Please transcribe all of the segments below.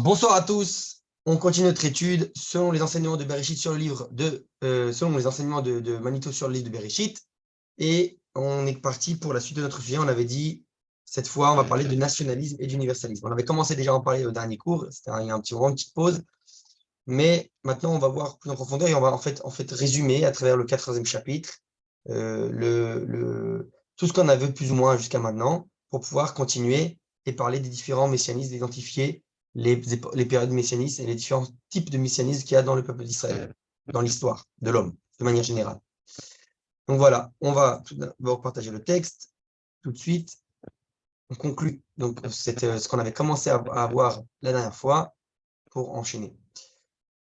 Bonsoir à tous. On continue notre étude selon les enseignements de Bereshit sur le livre selon les enseignements de Manito sur le livre de Bereshit. Et on est parti pour la suite de notre sujet. On avait dit, cette fois, on va parler de nationalisme et d'universalisme. On avait commencé déjà à en parler au dernier cours. C'était il y a un petit moment, une petite pause. Mais maintenant, on va voir plus en profondeur et on va en fait résumer à travers le 14e chapitre tout ce qu'on a vu plus ou moins jusqu'à maintenant pour pouvoir continuer et parler des différents messianismes, d'identifier les périodes messianistes et les différents types de messianisme qu'il y a dans le peuple d'Israël, dans l'histoire de l'homme, de manière générale. Donc voilà, on va tout d'abord partager le texte tout de suite. On conclut donc ce qu'on avait commencé à voir la dernière fois pour enchaîner.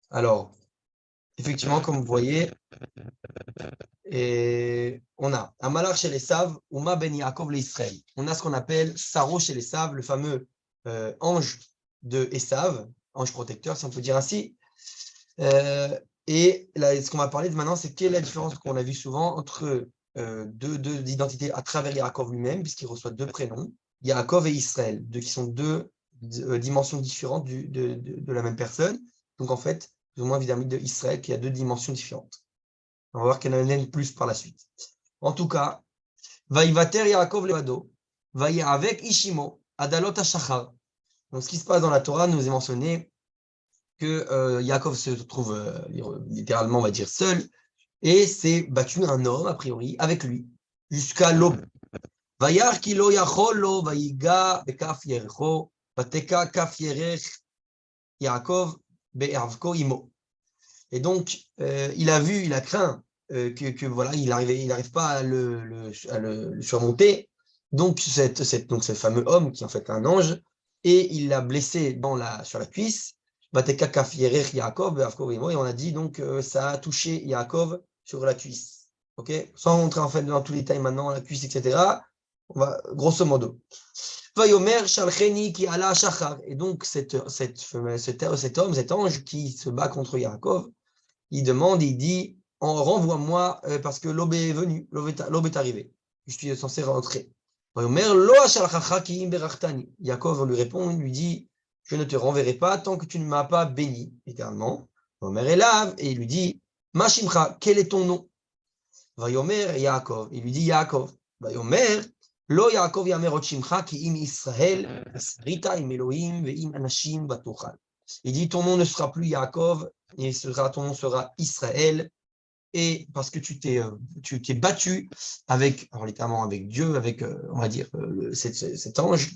Alors, effectivement, comme vous voyez, on a Amalar chez les Saves, Uma ben Yaakov l'Israël. On a ce qu'on appelle Saro chez les Saves, le fameux ange de Esav, ange protecteur, si on peut dire ainsi. Et là, ce qu'on va parler de maintenant, c'est quelle est la différence qu'on a vue souvent entre deux identités à travers Yaakov lui-même, puisqu'il reçoit deux prénoms, Yaakov et Israël, qui sont deux dimensions différentes de la même personne. Donc en fait, plus ou moins vis-à-vis de Israël, qui a deux dimensions différentes. On va voir qu'il y en a une plus par la suite. En tout cas, Vaïvater Yaakov levado, Vaïa avec Ishimo, Adalot Hashachar. Donc, ce qui se passe dans la Torah nous est mentionné que Yaakov se trouve littéralement, on va dire, seul, et s'est battu un homme, a priori, avec lui, jusqu'à l'aube. Vayar kilo yacholo, vaïga, bekaf yerecho, vateka kaf yerech, Yaakov, be'avko imo. Et donc, il a craint que voilà, il n'arrive pas à le surmonter. Donc, ce fameux homme, qui est en fait un ange, et il l'a blessé sur la cuisse. Et on a dit donc ça a touché Yaakov sur la cuisse. Okay, sans rentrer en fait dans tous les détails maintenant, la cuisse, etc. On va, grosso modo. Et donc, cet homme, cet ange qui se bat contre Yaakov, il demande, il dit, renvoie-moi parce que l'aube est venue, l'aube est arrivée. Je suis censé rentrer. Yaakov lui répond, il lui dit, je ne te renverrai pas tant que tu ne m'as pas béni, littéralement. Et il lui dit, Mashimcha, quel est ton nom? Vayomer Yaakov. Il lui dit Yaakov. Vayomer, Lo Yaakov Yamer Otshimcha ki im Israël, Rita im Elohim ve'im anashim batochal. Il dit ton nom ne sera plus Yaakov, et ton nom sera Israël, et parce que tu t'es battu avec, alors littéralement avec Dieu, avec, on va dire, cet ange,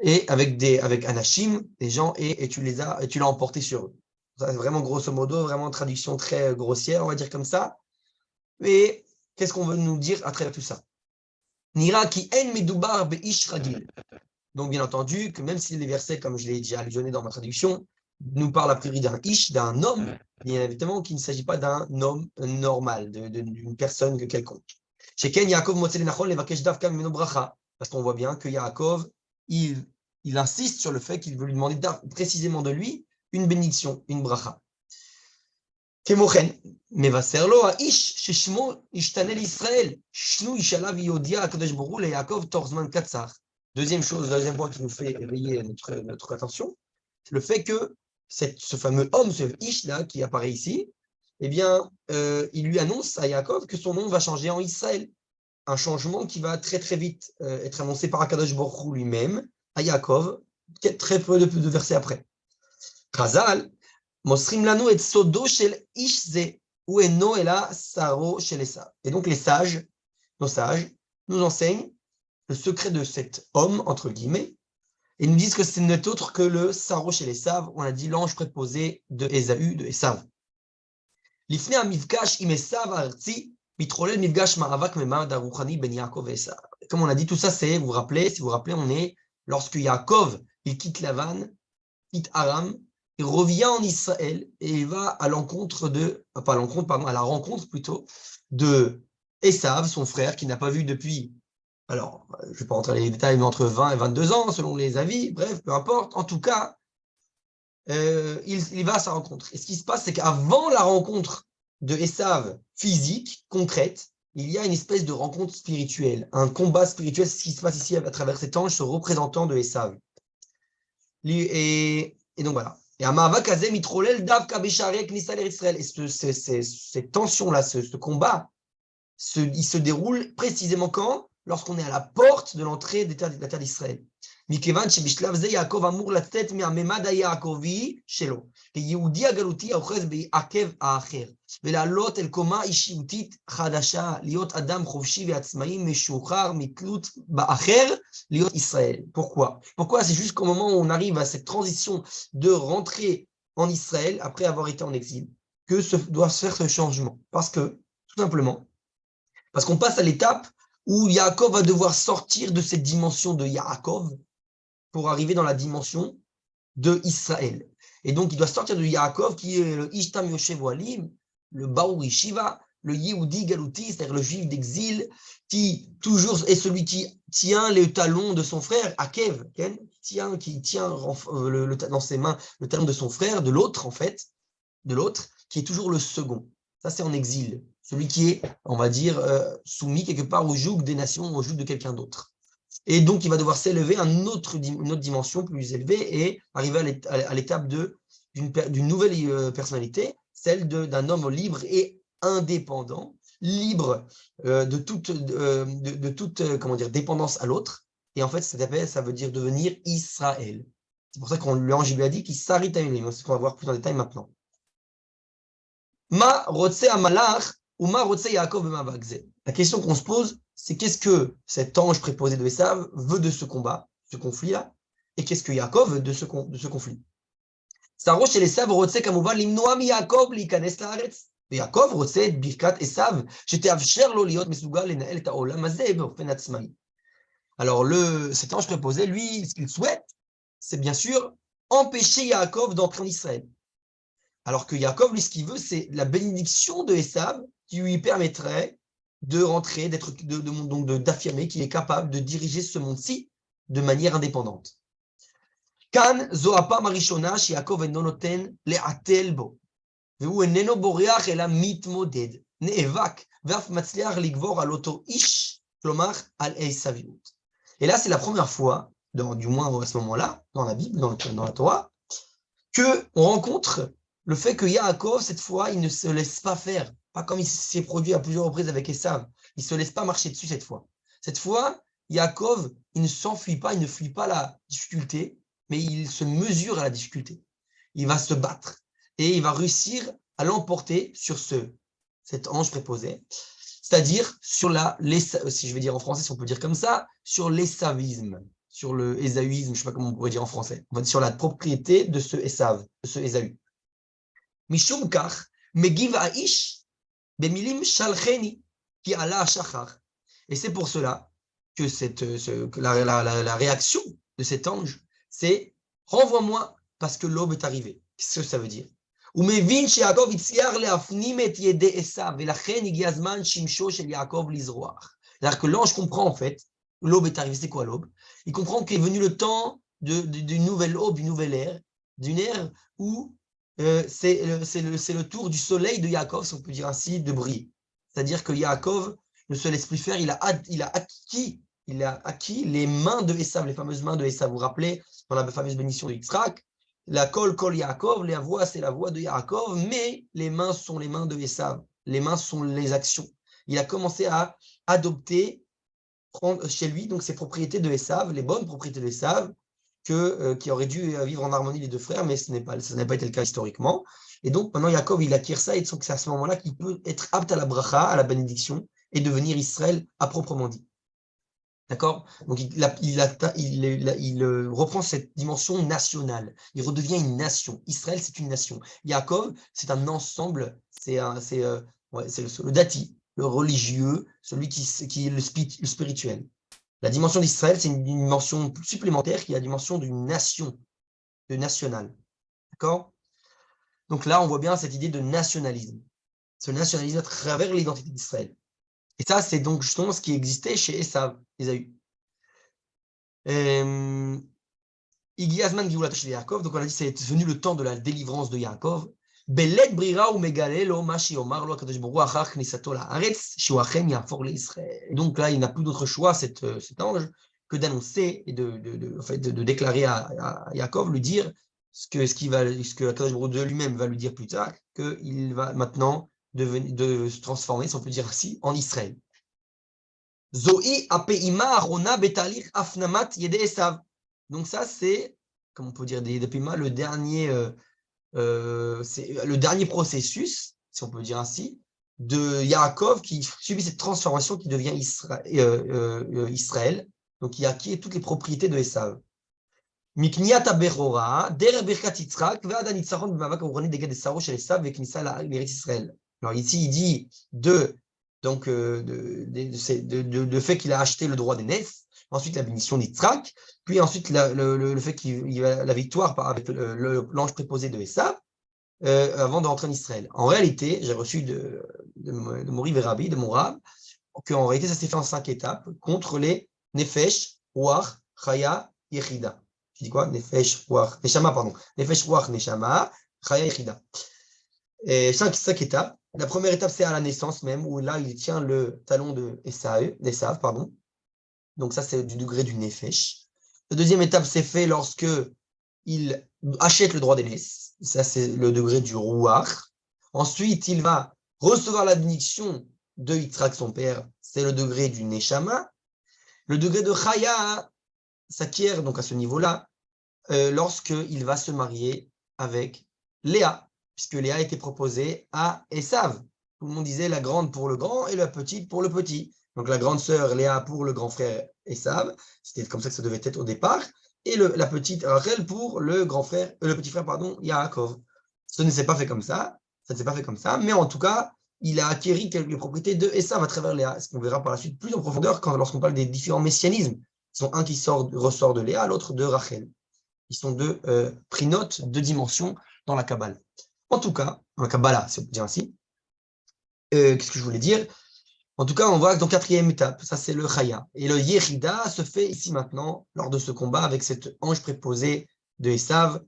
et avec Anashim, des gens, et tu l'as emporté sur eux. Ça, vraiment grosso modo, vraiment traduction très grossière, on va dire comme ça. Mais qu'est-ce qu'on veut nous dire à travers tout ça? Nira ki en medubar beish ragil. Donc, bien entendu, que même si les versets, comme je l'ai déjà allusionné dans ma traduction, nous parlent a priori d'un ish, d'un homme, bien évidemment qu'il ne s'agit pas d'un homme normal, d'une personne quelconque. Sheken Yaakov motzeh lenachon levakesh davka mimeno bracha. Parce qu'on voit bien que Yaakov, il insiste sur le fait qu'il veut lui demander précisément de lui une bénédiction, une bracha. Kemochen, mevaser lo haish sheshmo ishtanel Israël, shnu ishalav yodia akadosh baruch hu leYaakov tor zman katzar. Deuxième point qui nous fait éveiller notre attention, c'est le fait que ce fameux homme, ce Ish-là, qui apparaît ici, eh bien, il lui annonce à Yaakov que son nom va changer en Israël. Un changement qui va très très vite être annoncé par Akadosh Baruch Hu lui-même à Yaakov, très peu de versets après. Chazal, Mosrim lanu et sodo shel ish ze, ou eno ela saro shel Esav. Et donc les sages, nos sages, nous enseignent le secret de cet homme, entre guillemets, et nous disent que ce n'est autre que le Saro chez les Esav, on a dit l'ange préposé de Ésaü, de Esav. L'ifne amivgash im Esav arzi, mitrolel mivgash ma'avak memad aruchani ben Yaakov et Esav. Comme on a dit, tout ça, c'est, si vous vous rappelez, on est, lorsque Yaakov, il quitte Lavan, quitte Aram, il revient en Israël, et il va à la rencontre plutôt, de Esav, son frère, qu'il n'a pas vu depuis. Alors, je ne vais pas rentrer dans les détails, mais entre 20 et 22 ans, selon les avis, bref, peu importe. En tout cas, il va à sa rencontre. Et ce qui se passe, c'est qu'avant la rencontre de Esav physique, concrète, il y a une espèce de rencontre spirituelle, un combat spirituel, ce qui se passe ici à travers cet ange, ce représentant de Esav. Et Et donc voilà. Et Amava Kazem Mitrolel Davka Besharek Nisal Israël. Et cette tension-là, ce combat, il se déroule précisément quand? Lorsqu'on est à la porte de l'entrée de la terre d'Israël. מכיוון שבשלב זה יעקב אמור לצאת מהממד היעקבי שלו, כיהודי הגלותי האוחז בעקב האחר, ולעלות אל קומה אישיותית חדשה, להיות אדם חופשי ועצמאי, משוחרר מתלות באחר, להיות ישראל. Pourquoi? Pourquoi? C'est juste qu'au moment où on arrive à cette transition de rentrer en Israël, après avoir été en exil, que doit se faire ce changement. Parce que, tout simplement, parce qu'on passe à l'étape où Yaakov va devoir sortir de cette dimension de Yaakov pour arriver dans la dimension de Israël. Et donc, il doit sortir de Yaakov, qui est le Ishtam Yoshev Walim, le Baour Yeshiva, le Yehudi Galouti, c'est-à-dire le juif d'exil, qui toujours est celui qui tient les talons de son frère, Akev, qui tient dans ses mains le talon de son frère, de l'autre en fait, de l'autre, qui est toujours le second. Ça, c'est en exil. Celui qui est, on va dire, soumis quelque part au joug des nations, au joug de quelqu'un d'autre. Et donc, il va devoir s'élever à une autre dimension plus élevée et arriver à l'étape d'une nouvelle personnalité, celle d'un homme libre et indépendant, libre de toute comment dire, dépendance à l'autre. Et en fait, ça veut dire devenir Israël. C'est pour ça qu'on lui a dit qu'il s'arrête à une. C'est ce qu'on va voir plus en détail maintenant. Ma rotse amalach ou ma rotse Yaakov b'mavak. La question qu'on se pose, c'est qu'est-ce que cet ange préposé de Esav veut de ce combat, ce conflit-là, et qu'est-ce que Yaakov veut de ce conflit. Saro shel Esav rotse kamuvan limnoa mi Yaakov likanes laaretz. ויעקב רוצה את ברכת עשיו, שתאפשר לו להיות מסוגל לנהל את העולם הזה באופן עצמאי. Alors, cet ange préposé, lui, ce qu'il souhaite, c'est bien sûr empêcher Yaakov d'entrer en Israël. Alors que Yaakov, lui, ce qu'il veut, c'est la bénédiction de Esav qui lui permettrait de rentrer, donc d'affirmer qu'il est capable de diriger ce monde-ci de manière indépendante. Kan zo הפעם הראשונה שיעקב אינו נותן לעטל בו, והוא איננו בורח אלא מתמודד, נאבק, ואף מצליח לגבור על אותו איש, כלומר על עשוויות. Et là, c'est la première fois, du moins à ce moment-là, dans la Bible, dans la Torah, qu'on rencontre le fait que Yaakov, cette fois, il ne se laisse pas faire. Pas comme il s'est produit à plusieurs reprises avec Esav. Il ne se laisse pas marcher dessus cette fois. Cette fois, Yaakov, il ne s'enfuit pas, il ne fuit pas la difficulté, mais il se mesure à la difficulté. Il va se battre et il va réussir à l'emporter sur cet ange préposé, c'est-à-dire sur si je vais dire en français, si on peut dire comme ça, sur l'ésavisme, sur le ésaüisme, je ne sais pas comment on pourrait dire en français, on va dire sur la propriété de ce Esav, de ce Ésaü. Mishum kach, megiv ha'ish, bemilim shalcheni, ki ala shachar. Et c'est pour cela que la réaction de cet ange, c'est renvoie-moi parce que l'aube est arrivée. Qu'est-ce que ça veut dire? הוא מבין שיעקב הצליח להפנים את ידי עשיו, ולכן הגיע הזמן שמשו של יעקב לזרוח. C'est-à-dire que l'ange comprend en fait, l'aube est arrivée, c'est quoi l'aube? Il comprend qu'est venu le temps d'une nouvelle aube, d'une ère où c'est le tour du soleil de Yaakov, si on peut dire ainsi, de briller. C'est-à-dire que Yaakov ne se laisse plus faire, il a acquis les mains de Esav, les fameuses mains de Esav. Vous vous rappelez, dans la fameuse bénédiction de Yitzhak, la kol Yaakov, la voix c'est la voix de Yaakov, mais les mains sont les mains de Esav, les mains sont les actions. Il a commencé à adopter, prendre chez lui donc ses propriétés de Esav, les bonnes propriétés de Esav, qui auraient dû vivre en harmonie les deux frères, mais ça n'a pas été le cas historiquement. Et donc maintenant Yaakov il acquiert ça, et donc c'est à ce moment-là qu'il peut être apte à la bracha, à la bénédiction, et devenir Israël à proprement dit. D'accord? Donc, il reprend cette dimension nationale. Il redevient une nation. Israël, c'est une nation. Yaakov, c'est un ensemble. C'est le dati, le religieux, celui qui est le spirituel. La dimension d'Israël, c'est une dimension supplémentaire qui est la dimension d'une nation, de national. D'accord? Donc là, on voit bien cette idée de nationalisme. Ce nationalisme à travers l'identité d'Israël. Et ça, c'est donc justement ce qui existait chez Esaü. Donc on a dit c'est venu le temps de la délivrance de Yaakov. Donc là, il n'a plus d'autre choix, cet ange, que d'annoncer et de déclarer à Yaakov, lui dire ce que Akadosh Baruch Hu de lui-même va lui dire plus tard, qu'il va maintenant se transformer, si on peut dire ainsi, en Israël. Zoï apeima arona betalir afnamat yede Esav. Donc ça, c'est, comme on peut dire, des Pima, c'est le dernier processus, si on peut dire ainsi, de Yaakov qui subit cette transformation qui devient Israël, donc qui acquiert toutes les propriétés de Esav. Mikniat Aberora, Der Birkat Yitzhak, Ve'ad Nitzachon B'mavak Auroni Deged Esaro Shel Esav Ve'knissa l'Eretz Israël. Alors ici, il dit donc de fait qu'il a acheté le droit d'aînesse, ensuite la bénédiction d'Yitzhak, puis ensuite le fait qu'il a la victoire avec l'ange préposé de Esav, avant de rentrer en Israël. En réalité, j'ai reçu de mon Rabbi, de mon Rab, qu'en réalité, ça s'est fait en 5 étapes contre les Nefesh, Ruach, Chaya, Yechida. Je dis quoi? Nefesh, Ruach, Neshama, pardon. Nefesh, Ruach, Neshama, Chaya, Yechida. Et 5 étapes. La première étape, c'est à la naissance même, où là, il tient le talon d'Esav, pardon. Donc ça, c'est du degré du Nefesh. La deuxième étape, c'est fait lorsque il achète le droit d'aînesse. Ça, c'est le degré du Ruach. Ensuite, il va recevoir la bénédiction de Yitzhak, son père. C'est le degré du Neshama. Le degré de Chaya s'acquiert donc à ce niveau-là lorsqu'il va se marier avec Léa, puisque Léa a été proposée à Esav. Tout le monde disait la grande pour le grand et la petite pour le petit. Donc la grande sœur Léa pour le grand frère Esav. C'était comme ça que ça devait être au départ. Et la petite Rachel pour le petit frère, Yaakov. Ce ne s'est pas fait comme ça. Ça ne s'est pas fait comme ça. Mais en tout cas, il a acquis quelques propriétés de Esav à travers Léa. Ce qu'on verra par la suite plus en profondeur lorsqu'on parle des différents messianismes. Ils sont un qui ressort de Léa, l'autre de Rachel. Ils sont deux prinotes, deux dimensions dans la Kabbale. En tout cas, dans la Kabbalah, si on peut dire ainsi. Qu'est-ce que je voulais dire? En tout cas, on voit que dans la 4e étape, ça c'est le Chaya. Et le Yechida se fait ici maintenant, lors de ce combat, avec cet ange préposé de Esav.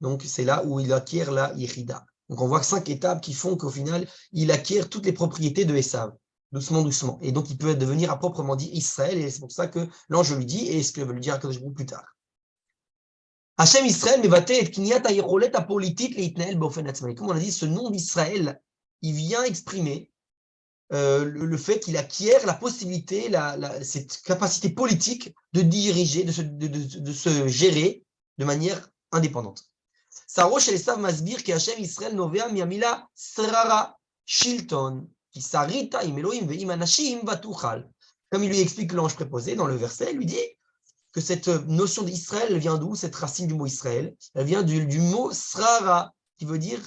Donc c'est là où il acquiert la Yechida. Donc on voit que 5 étapes qui font qu'au final, il acquiert toutes les propriétés de Esav. Doucement, doucement. Et donc il peut devenir à proprement dit Israël. Et c'est pour ça que l'ange lui dit, et ce que veut lui dire Akadosh Baruch Hu plus tard. Hachem Israël מבטא את קניית היכולת הפוליטית להתנהל באופן עצמאי. Comme on a dit, ce nom d'Israël, il vient exprimer le fait qu'il acquiert la possibilité, cette capacité politique de diriger, de se gérer de manière indépendante. Saro shel Esav masbir ki Hashem Israël novea miamila srara shilton ki sarita im Elohim ve'im anashim vatuchal. Comme il lui explique l'ange préposé dans le verset, il lui dit que cette notion d'Israël, elle vient d'où? Cette racine du mot Israël, elle vient du mot srara, qui veut dire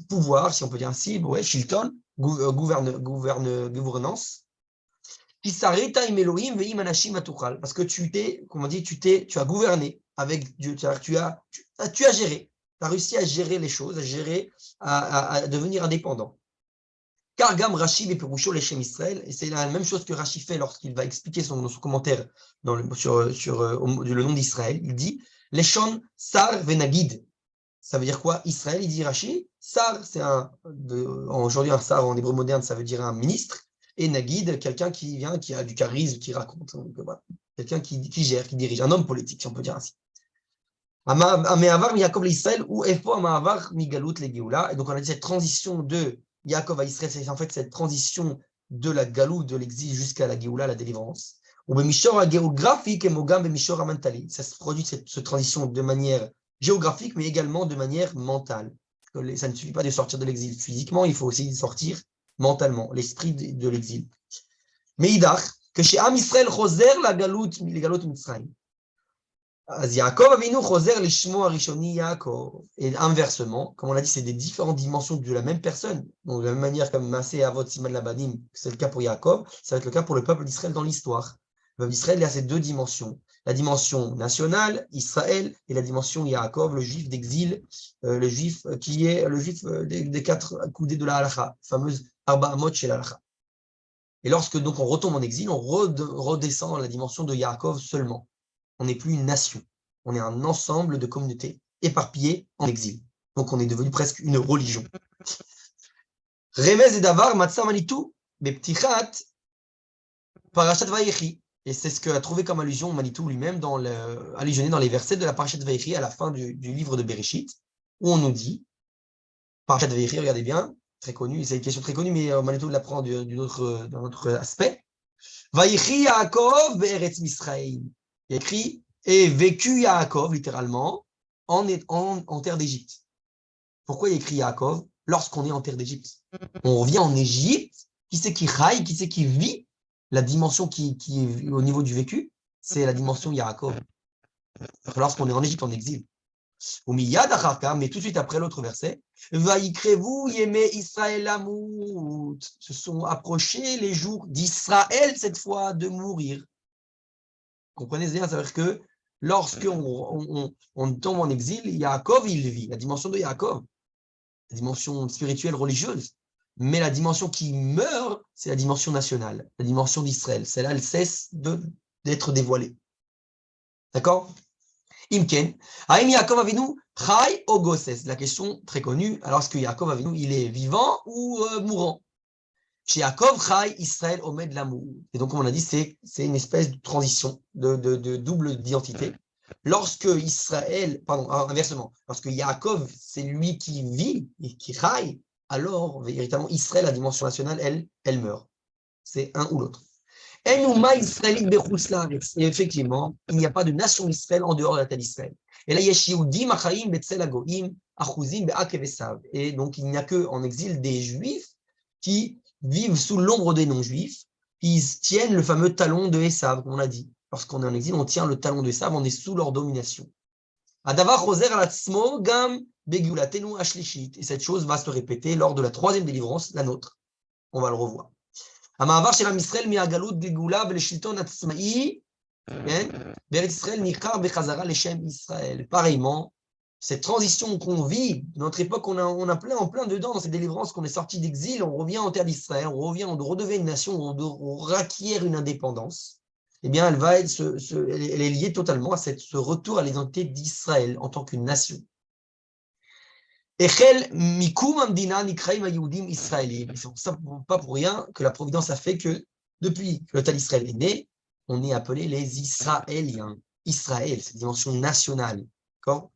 pouvoir, si on peut dire ainsi, ouais, shilton, gouvernance. Parce que tu as gouverné avec Dieu, tu as géré, tu as réussi à gérer les choses, à devenir indépendant. Car Gam Rashi Beperusho Leshem Israël, et c'est la même chose que Rashi fait lorsqu'il va expliquer son commentaire sur le nom d'Israël. Il dit Leshon Sar Venagid. Ça veut dire quoi? Israël, il dit Rashi. Sar, c'est aujourd'hui un sar en hébreu moderne, ça veut dire un ministre. Et Nagid, quelqu'un qui vient, qui a du charisme, qui raconte. Donc, voilà. Quelqu'un qui gère, qui dirige, un homme politique, si on peut dire ainsi. Ameavar mi Yaakov l'Israël ou Efo Ameavar mi Galut le Géoula. Et donc on a dit cette transition de Yaakov à Israël, c'est en fait cette transition de la Galou, de l'exil jusqu'à la Géoula, la délivrance. Ou Bemishor géographique et Mogam Bemishor mentali. Ça se produit cette transition de manière géographique, mais également de manière mentale. Ça ne suffit pas de sortir de l'exil physiquement, il faut aussi sortir mentalement, l'esprit de l'exil. Mais Idach, que chez Am Israël choser la Galut Mitzrayim. Yaakov Avinu choser l'ishmo arishoni Yaakov. Et inversement, comme on l'a dit, c'est des différentes dimensions de la même personne. Donc de la même manière comme Massé Avot Siman Labadim, c'est le cas pour Yaakov, ça va être le cas pour le peuple d'Israël dans l'histoire. Le peuple d'Israël, il y a ces deux dimensions. La dimension nationale, Israël, et la dimension Yaakov, le juif d'exil, le juif qui est le juif des 4 coudées de la halakha, fameuse Arba Amot chez la halakha. Et lorsque donc on retombe en exil, on redescend dans la dimension de Yaakov seulement. On n'est plus une nation, on est un ensemble de communautés éparpillées en exil. Donc on est devenu presque une religion. Remez et Davar, Matzah Manitou, Beptichat, Parashat Vayechi. Et c'est ce qu'a trouvé comme allusion Manitou lui-même, allusionné dans les versets de la Parashat Vaïchi à la fin du livre de Bereshit, où on nous dit, Parashat Vaïchi, regardez bien, très connu, c'est une question très connue, mais Manitou l'apprend d'un autre aspect. Vaïchi Yaakov be'eretz Misraïm. Il écrit, et vécu Yaakov, littéralement, en terre d'Égypte. Pourquoi il écrit Yaakov lorsqu'on est en terre d'Égypte? On revient en Égypte, qui c'est qui raille, qui c'est qui vit? La dimension qui est au niveau du vécu, c'est la dimension Yaakov. Lorsqu'on est en Égypte, en exil. Mais tout de suite après l'autre verset, Vaïkrevou yemé Israël amout. Se sont approchés les jours d'Israël, cette fois, de mourir. Comprenez bien, ça veut dire que lorsqu'on tombe en exil, Yaakov, il vit, la dimension de Yaakov, la dimension spirituelle, religieuse. Mais la dimension qui meurt, c'est la dimension nationale, la dimension d'Israël. Celle-là, elle cesse d'être dévoilée. D'accord? Imken, Aïm Yaakov Avinu, Chai ou Gosses. La question très connue, alors est-ce que Yaakov Avinu, il est vivant ou mourant? Chez Yaakov, Chai, Israël, Omed l'amour. Et donc, comme on a dit, c'est une espèce de transition, de double identité. Lorsque Israël, pardon, inversement, lorsque Yaakov, c'est lui qui vit et qui raille, alors, véritablement, Israël, la dimension nationale, elle meurt. C'est un ou l'autre. Et effectivement, il n'y a pas de nation d'Israël en dehors de la terre d'Israël. Et là, et donc, il n'y a qu'en exil des Juifs qui vivent sous l'ombre des non-Juifs, qui tiennent le fameux talon de Esav, comme on l'a dit. Lorsqu'on est en exil, on tient le talon de Esav, on est sous leur domination. Et cette chose va se répéter lors de la troisième délivrance, la nôtre. On va le revoir. המעבר של עם ישראל מהגלות גלגולה ולשלטון עצמאי, כן? בארץ ישראל ניכר בחזרה לשם ישראל. Pareillement, cette transition qu'on vit, notre époque, on a en plein dedans dans cette délivrance qu'on est sorti d'exil, on revient en terre d'Israël, on redevient une nation, on requiert une indépendance, eh bien, elle est liée totalement à ce retour à l'identité d'Israël en tant qu'une nation. C'est pas pour rien que la providence a fait que depuis que l'État d'Israël est né, on est appelé les Israéliens. Israël, cette dimension nationale. D'accord?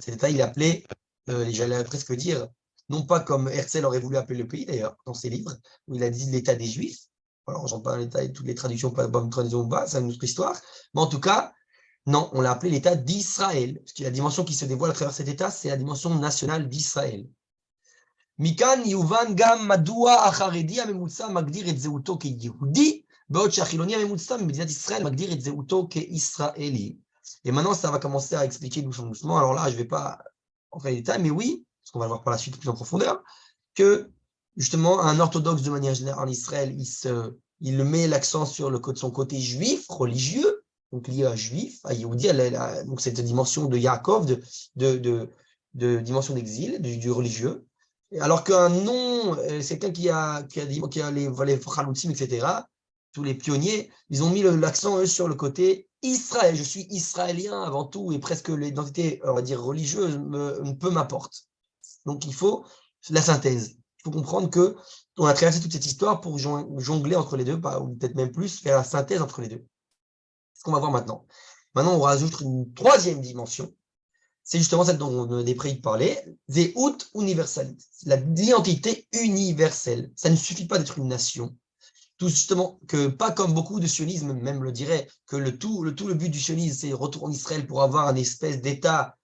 Cet État, il est appelé, j'allais presque dire, non pas comme Herzl aurait voulu appeler le pays d'ailleurs, dans ses livres, où il a dit l'État des Juifs. Alors, j'en parle l'État et toutes les traductions, pas bonne traduction ou pas, c'est une autre histoire. Mais en tout cas, non, on l'a appelé l'État d'Israël. Parce que la dimension qui se dévoile à travers cet État, c'est la dimension nationale d'Israël. Mikan yuvan gam madua acharedi amemutsa magdir et zeuto ke yehudi, baot shachiloni amemutsa medinat Israël magdir et zeuto ke israéli. Et maintenant, ça va commencer à expliquer doucement. Alors là, je ne vais pas entrer dans les détails, mais oui, parce qu'on va le voir par la suite plus en profondeur, que justement, un orthodoxe de manière générale en Israël, il met l'accent sur son côté juif, religieux, donc lié à juif, à Yehudi, donc cette dimension de Yaakov, de dimension d'exil, du religieux. Alors qu'un non, c'est quelqu'un qui a les Chaloutzim, etc., tous les pionniers, ils ont mis l'accent, eux, sur le côté Israël. Je suis israélien avant tout, et presque l'identité, on va dire, religieuse, peu m'apporte. Donc, il faut la synthèse. Il faut comprendre qu'on a traversé toute cette histoire pour jongler entre les deux, ou peut-être même plus, faire la synthèse entre les deux. C'est ce qu'on va voir maintenant. Maintenant, on rajoute une troisième dimension. C'est justement celle dont on est prêt de parler. Zéout universalit. La identité universelle. Ça ne suffit pas d'être une nation. Tout justement, que pas comme beaucoup de sionisme même le dirait, que le but du sionisme, c'est retour en Israël pour avoir un espèce d'état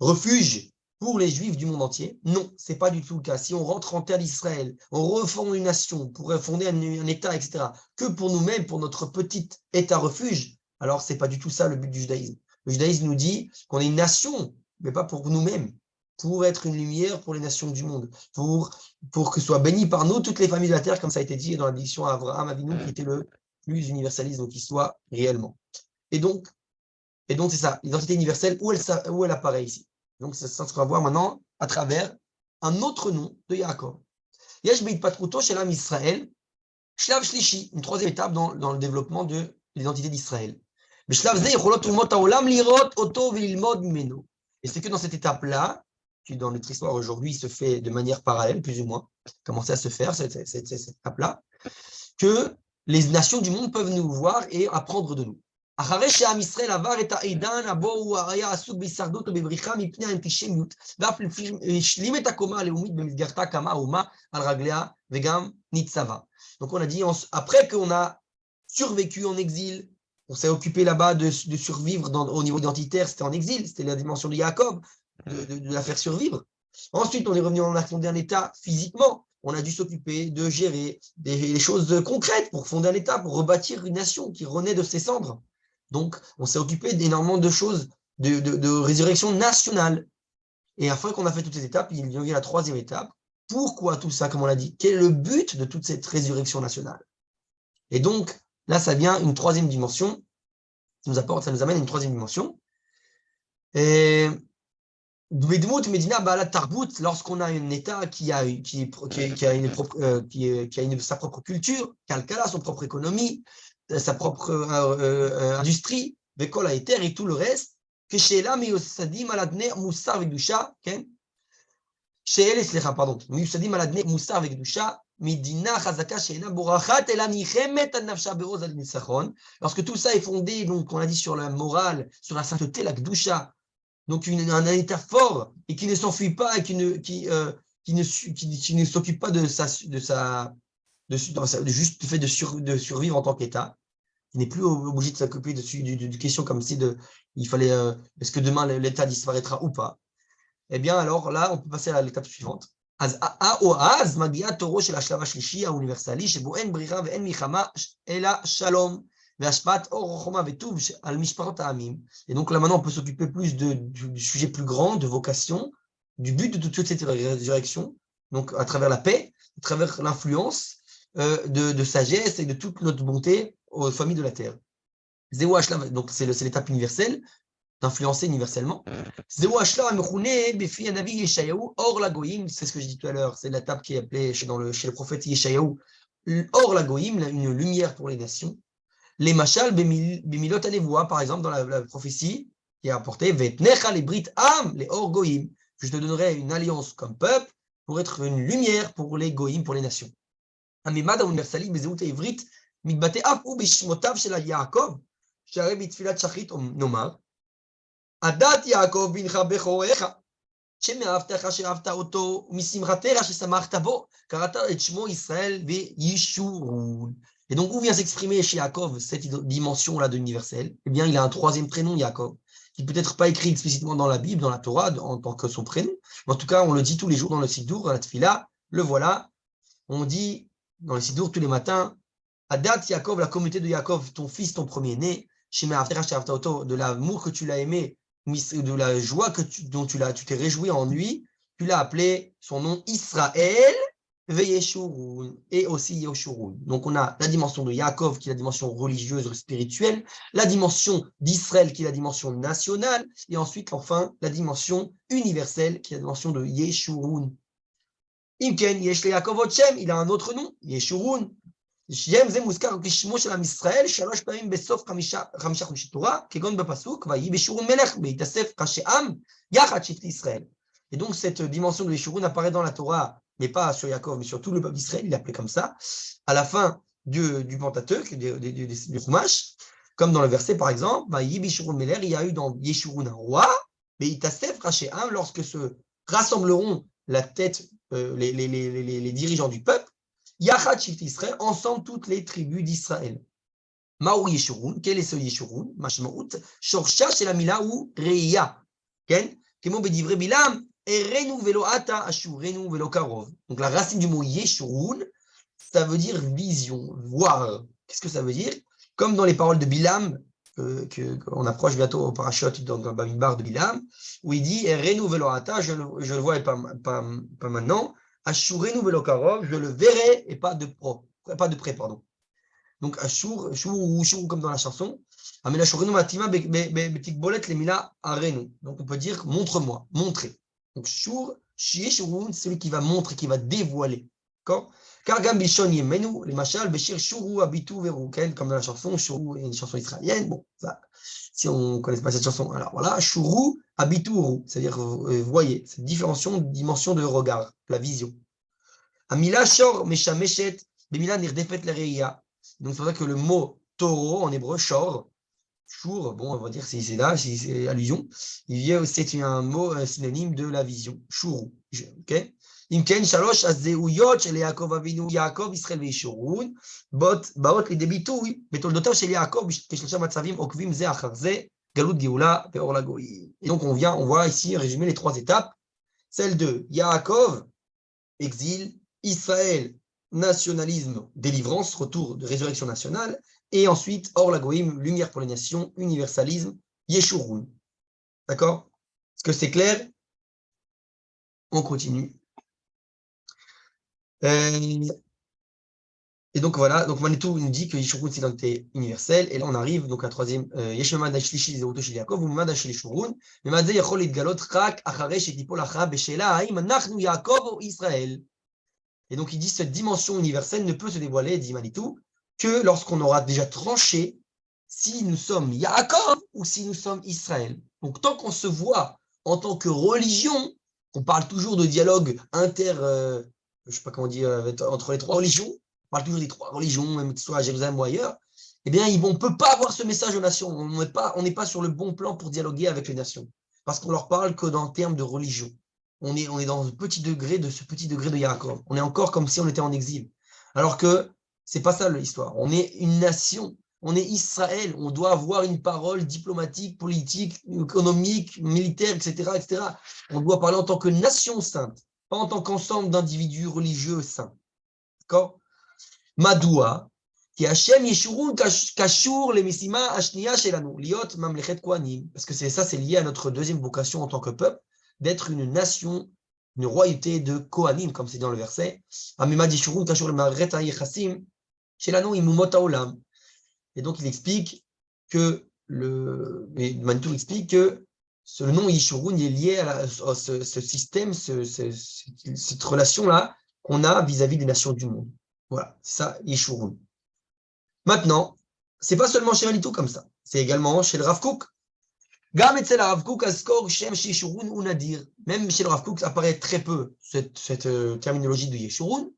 refuge pour les juifs du monde entier. Non, c'est pas du tout le cas. Si on rentre en terre d'Israël, on reforme une nation pour fonder un état, etc., que pour nous-mêmes, pour notre petit état refuge, alors c'est pas du tout ça le but du judaïsme. Le judaïsme nous dit qu'on est une nation, mais pas pour nous-mêmes, pour être une lumière pour les nations du monde, pour que soient bénies par nous toutes les familles de la terre, comme ça a été dit dans la bénédiction à Abraham Avinu, qui était le plus universaliste, donc qui soit réellement. Et donc c'est ça, l'identité universelle, où elle apparaît ici. Donc ça sera voir maintenant à travers un autre nom de Yaakov. Yesh beitpatruto shelam Israël, shlav shlishi, une troisième étape dans le développement de l'identité d'Israël. Et c'est que dans cette étape-là, qui dans notre histoire aujourd'hui se fait de manière parallèle, plus ou moins, commencer à se faire cette étape-là, que les nations du monde peuvent nous voir et apprendre de nous. אחרי שעם ישראל עבר את העידן הבו הוא היה עסוק בהישרדות ובבריחה מפני האנטישמיות, ואף השלים את הקומה הלאומית במסגרתה קמה האומה על רגליה וגם ניצבה. Donc on a dit, après qu'on a survécu en exil, on s'est occupé là-bas de survivre au niveau identitaire, c'était en exil, c'était la dimension de Jacob, de la faire survivre. Ensuite, on est revenu, on a fondé un État physiquement. On a dû s'occuper de gérer des choses concrètes pour fonder un État, pour rebâtir une nation qui renaît de ses cendres. Donc, on s'est occupé d'énormément de choses, de résurrection nationale. Et afin qu'on a fait toutes ces étapes, il y a la troisième étape. Pourquoi tout ça, comme on l'a dit? Quel est le but de toute cette résurrection nationale? Et donc, là, ça vient une troisième dimension. Ça nous amène à une troisième dimension. Et lorsqu'on a un État qui a sa propre culture, qui a son propre économie, sa propre industrie, et tout le reste, que chez là, lorsque tout ça est fondé, donc on a dit sur la morale, sur la sainteté, la Kedusha, donc un État fort et qui ne s'enfuit pas et qui ne s'occupe pas de juste du fait de survivre en tant qu'État, qui n'est plus obligé de s'occuper de questions comme si il fallait, est-ce que demain l'État disparaîtra ou pas? Eh bien, alors là, on peut passer à l'étape suivante. אז מגיע תורו של השלב השלישי האוניברסלי, שבו אין ברירה ואין מלחמה, אלא שלום, והשפעת אור חומה וטוב על משפחות העמים. Et donc là, maintenant, on peut s'occuper plus du sujet plus grand, de vocation, du but de toute cette résurrection, donc à travers la paix, à travers l'influence de sagesse et de toute notre bonté aux familles de la terre. Donc c'est l'étape universelle, d'influencer universellement. C'est ce que j'ai dit tout à l'heure, c'est l'étape qui est appelée chez le prophète Yeshayahu, Or la Goïm, une lumière pour les nations. Les Machal, Bemilot Anevoa, par exemple, dans la prophétie qui est apportée, Vetnecha les Brit Am, les Or Goïm, je te donnerai une alliance comme peuple pour être une lumière pour les Goïm, pour les nations. הממד האוניברסלי בזהות העברית מתבטא אף הוא בשמותיו של יעקב, שהרי בתפילת שחרית נאמר, עדת יעקב בנך בכורך, שמאהבתך שאהבת אותו, ומשמחתך ששמחת בו, קראת את שמו ישראל וישורון. Et donc, où vient s'exprimer chez Yaakov cette dimension-là de l'universel? Eh bien, il a un troisième prénom, Yaakov, qui peut-être pas écrit explicitement dans la Bible, dans la Torah, en tant que son prénom. Mais en tout cas, on le dit tous les jours dans le Siddur, dans la Tfila, le voilà. On dit dans le Siddur tous les matins, Adat Yaakov, la communauté de Yaakov, ton fils, ton premier-né, de l'amour que tu l'as aimé, de la joie dont tu t'es réjoui en lui, tu l'as appelé son nom Israël, et aussi Yeshurun. Donc on a la dimension de Yaakov qui est la dimension religieuse, spirituelle, la dimension d'Israël qui est la dimension nationale, et ensuite enfin la dimension universelle qui est la dimension de Yeshurun. Imken, Yesh le Yaakov Otchem, il a un autre nom, Yeshurun. שם זה מוזכר כשמו של עם ישראל 3 פעמים בסוף 5 חומשי תורה, כגון בפסוק, ויהי בישורון מלך, בהתאסף ראשי עם, יחד שבטי ישראל. Et donc cette dimension de Yeshurun apparaît dans la Torah, mais pas sur Yaakov, mais sur tout le peuple d'Israël, il est appelé comme ça, à la fin du Pentateuque, du Chumash, comme dans le verset par exemple, ויהי בישורון מלך, il y a eu dans Yeshurun un roi, בהתאסף ראשי עם, lorsque se rassembleront la tête, les dirigeants du peuple, Yachat Shifti Israël, ensemble toutes les tribus d'Israël. Maou Yeshurun, quel est ce Yeshurun? Mashmaout, Shorsha chez la Mila ou Reya. Ken, Kemo Bedivre Bilam, Erenu velo ata, Ashurenu velo karov. Donc la racine du mot Yeshurun, ça veut dire vision, voir. Qu'est-ce que ça veut dire? Comme dans les paroles de Bilam, qu'on approche bientôt au parachut dans le Bamidbar de Bilam, où il dit Erenu velo ata, je le vois et pas maintenant. Ashurenu velo karov, je le verrai et pas de près, pardon. Donc Ashur comme dans la chanson. Amela Ashurenu matima betikbolet lemila arenu. Donc on peut dire montre-moi, montrer. Donc Shur, Shurun, c'est celui qui va montrer, qui va dévoiler. D'accord? Car gam bishon yemenu, les machal beshir shuru abitu veru, comme dans la chanson Shuru, une chanson israélienne. Bon, ça, si on ne connaît pas cette chanson, alors voilà, Shuru abitu veru, c'est-à-dire voyez, cette dimension de regard, la vision. Amila shor meshameshet bemila nirdefet lereia. Donc, c'est pour ça que le mot taureau en hébreu, shor, Chour, bon, on va dire si c'est là, si c'est allusion, c'est un mot synonyme de la vision. Chourou. Ok? Imken shalosh הזהויות של יעקב אבינו, יעקב, ישראל וישורון, באות לידי ביטוי בתולדותיו של יעקב כשלושה מצבים עוקבים זה אחר זה, גלות גאולה ואור לגויים. Et donc on voit ici résumer les trois étapes. Celle de Yaakov, exil, Israël, nationalisme, délivrance, retour de résurrection nationale, et ensuite, Or la Goïm, lumière pour les nations, universalisme, Yeshurun. D'accord? Est-ce que c'est clair? On continue. Et donc voilà, donc Manitou nous dit que Yeshurun c'est l'identité universelle, et là on arrive donc à la troisième, Yeshmamad Ashlishi Zeuto Shel Yaakov, ou Mamad Ashel Yeshurun, mais Madze Yachol Itgalot Rak Acharei Shetipol Acha Beshela Haim Anachnu Yaakov ou Israël. Et donc il dit cette dimension universelle ne peut se dévoiler, dit Manitou, que lorsqu'on aura déjà tranché si nous sommes Yaakov ou si nous sommes Israël. Donc tant qu'on se voit en tant que religion, on parle toujours de dialogue je ne sais pas comment dire, entre les trois religions, on parle toujours des trois religions, même que ce soit à Jérusalem ou ailleurs, eh bien on ne peut pas avoir ce message aux nations, on n'est pas sur le bon plan pour dialoguer avec les nations, parce qu'on leur parle que dans termes de religion. On est dans ce petit degré de Yaakov. On est encore comme si on était en exil. Alors que c'est pas ça l'histoire. On est une nation. On est Israël. On doit avoir une parole diplomatique, politique, économique, militaire, etc., etc. On doit parler en tant que nation sainte, pas en tant qu'ensemble d'individus religieux saints. D'accord? Madoua, qui Hashem Yeshurun Kashur le Messima Ashniya Shelanu, Liot Mamlechet Kohanim. Parce que c'est lié à notre deuxième vocation en tant que peuple, d'être une nation, une royauté de Kohanim, comme c'est dans le verset. Amimad Yeshurun Kashur le Marret Hayechasim Shelanu Imumot Haolam. Et donc il explique que Manitou explique que le nom Yeshurun est lié à ce système, cette relation-là qu'on a vis-à-vis des nations du monde. Voilà, c'est ça, Yeshurun. Maintenant, c'est pas seulement chez Manitou comme ça, c'est également chez le Rav Kook. Même chez le Rav Kook, apparaît très peu cette terminologie de Yeshurun.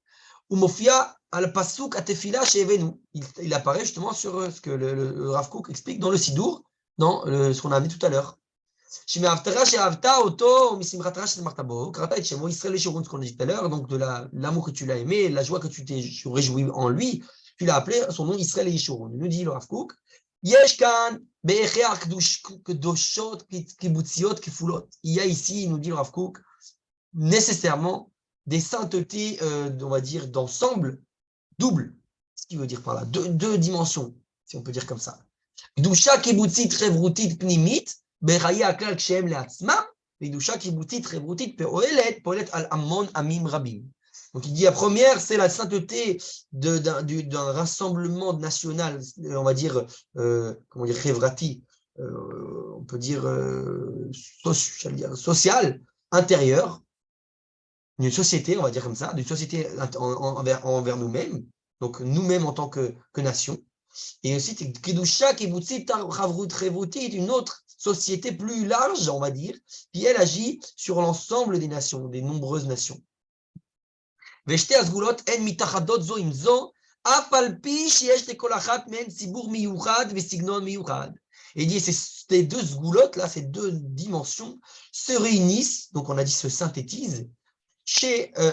Il apparaît justement sur ce que le Rav Kook explique dans le Sidour, dans ce qu'on a amené tout à l'heure. Ce qu'on a dit tout à l'heure, donc de l'amour que tu l'as aimé, la joie que tu t'es réjoui en lui, tu l'as appelé son nom Israël et Yeshurun. Il nous dit le Rav Kook, il y a ici, il nous dit le Rav Kook, nécessairement des saintetés, on va dire, d'ensemble, double. Ce qui veut dire par là, deux dimensions, si on peut dire comme ça. Gdusha kibbutzit revrutit pnimit, beraye aklal kshem leatzma, et gdusha kibbutzit revrutit poelet al amon amim rabim. Donc il dit la première, c'est la sainteté d'un rassemblement national, on va dire, comment dire, revrati, on peut dire, social, intérieur, d'une société, on va dire comme ça, d'une société envers nous-mêmes, donc nous-mêmes en tant que nation, et aussi Kedusha Kibbutzit Revrutit, une autre société plus large, on va dire, qui elle agit sur l'ensemble des nations, des nombreuses nations. ושתי הסגולות הן מתאחדות זו עם זו, אף על פי שיש לכל אחת מהן ציבור מיוחד וסגנון מיוחד. Et il dit, ces deux sgoulottes là, ces deux dimensions se réunissent, donc on a dit se synthétisent,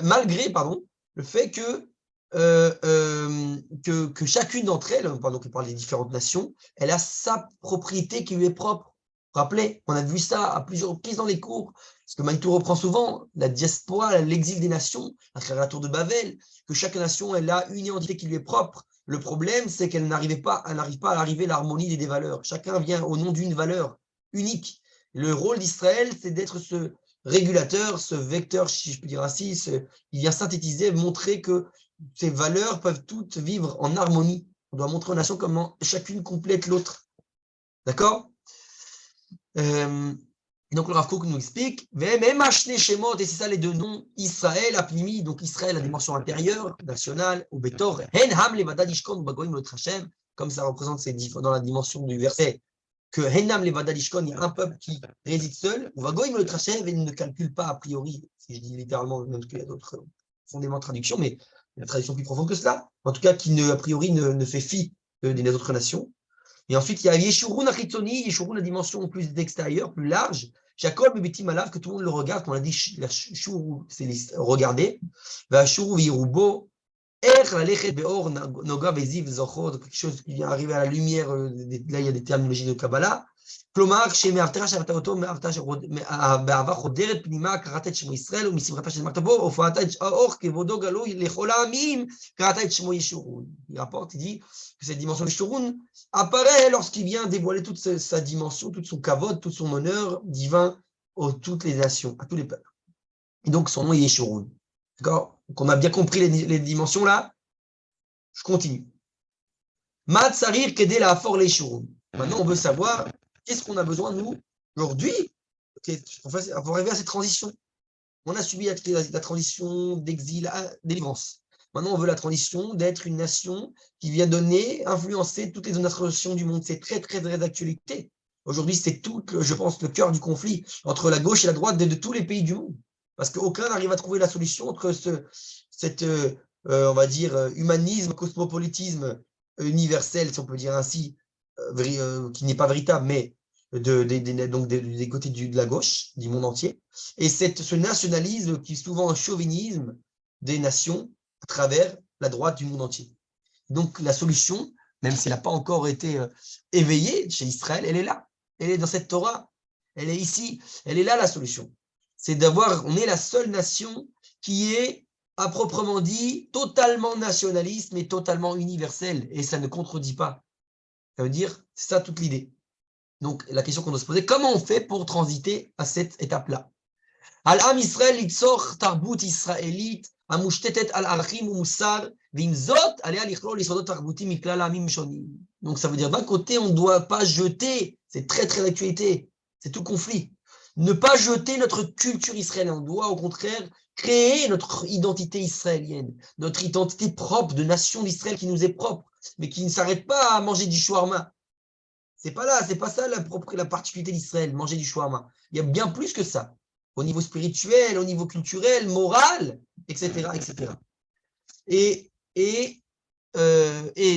malgré le fait que chacune d'entre elles, pendant qu'on parle des différentes nations, elle a sa propriété qui lui est propre. Rappelez, on a vu ça à plusieurs reprises dans les cours, parce que Manitou reprend souvent la diaspora, l'exil des nations, à travers la tour de Babel, que chaque nation, elle a une identité qui lui est propre. Le problème, c'est qu'elle n'arrive pas à arriver à l'harmonie des valeurs. Chacun vient au nom d'une valeur unique. Le rôle d'Israël, c'est d'être ce régulateur, ce vecteur, si je peux dire ainsi, il vient synthétiser, montrer que ces valeurs peuvent toutes vivre en harmonie. On doit montrer aux nations comment chacune complète l'autre. D'accord? Donc le Rav Kook nous explique, et c'est ça les deux noms, Israël, Apnimi, donc Israël, la dimension intérieure, nationale, ou Betor, comme ça représente dans la dimension du verset, que Henam Levada Dishkon, il y a un peuple qui réside seul, ou Vagoim le Trachem, et ne calcule pas a priori, si je dis littéralement, même qu'il y a d'autres fondements de traduction, mais une tradition plus profonde que cela, en tout cas qui, a priori, ne fait fi des autres nations. Et ensuite, il y a Yeshurun Achitoni, Yeshurun, la dimension plus d'extérieur, plus large. Jacob Bebetim Alav, que tout le monde le regarde, qu'on a dit, la Shuru, c'est regarder. Va Shuru Virubo, quelque chose qui vient arriver à la lumière, là il y a des terminologies de Kabbalah. כלומר, שמאבטחה שבתה אותו, באהבה חודרת פנימה, קראת את שמו ישראל, ומשמחתה ששמחת בו, הופעת האור, כבודו גלוי לכל העמים, קראת את שמו ישורון. Il rapporte, il dit que cette dimension de Yeshurun apparaît lorsqu'il vient dévoiler toute sa dimension, tout son kavod, tout son honneur divin à toutes les nations, à tous les peuples. Et donc son nom est Yeshurun. D'accord? Donc on a bien compris les dimensions là. Je continue. Mat sarir kedé la for Yeshurun. Maintenant on veut savoir qu'est-ce qu'on a besoin, nous, aujourd'hui, pour arriver à cette transition. On a subi la transition d'exil à délivrance. Maintenant, on veut la transition d'être une nation qui vient donner, influencer toutes les nations du monde. C'est très, très, très d'actualité. Aujourd'hui, c'est tout, je pense, le cœur du conflit entre la gauche et la droite de tous les pays du monde. Parce qu'aucun n'arrive à trouver la solution entre cet, on va dire, humanisme, cosmopolitisme universel, si on peut dire ainsi, qui n'est pas véritable, mais donc des côtés de la gauche, du monde entier, et ce nationalisme qui est souvent un chauvinisme des nations à travers la droite du monde entier. Donc la solution, même si elle n'a pas encore été éveillée chez Israël, elle est là, elle est dans cette Torah, elle est ici, elle est là la solution. C'est on est la seule nation qui est, à proprement dit, totalement nationaliste, mais totalement universelle, et ça ne contredit pas. Ça veut dire, c'est ça toute l'idée. Donc, la question qu'on doit se poser, comment on fait pour transiter à cette étape-là? Al-Am Israël litzor tarbut israélite, amushtetet al-archim ou moussar, vimzot, alea lichlol lisodot tarbutim miklal amim shonim. Donc, ça veut dire, d'un côté, on ne doit pas jeter, c'est très, très d'actualité, c'est tout conflit, ne pas jeter notre culture israélienne. On doit, au contraire, créer notre identité israélienne, notre identité propre de nation d'Israël qui nous est propre, mais qui ne s'arrête pas à manger du shawarma. C'est pas ça la particularité d'Israël, manger du shawarma. Il y a bien plus que ça, au niveau spirituel, au niveau culturel, moral, etc., etc. Et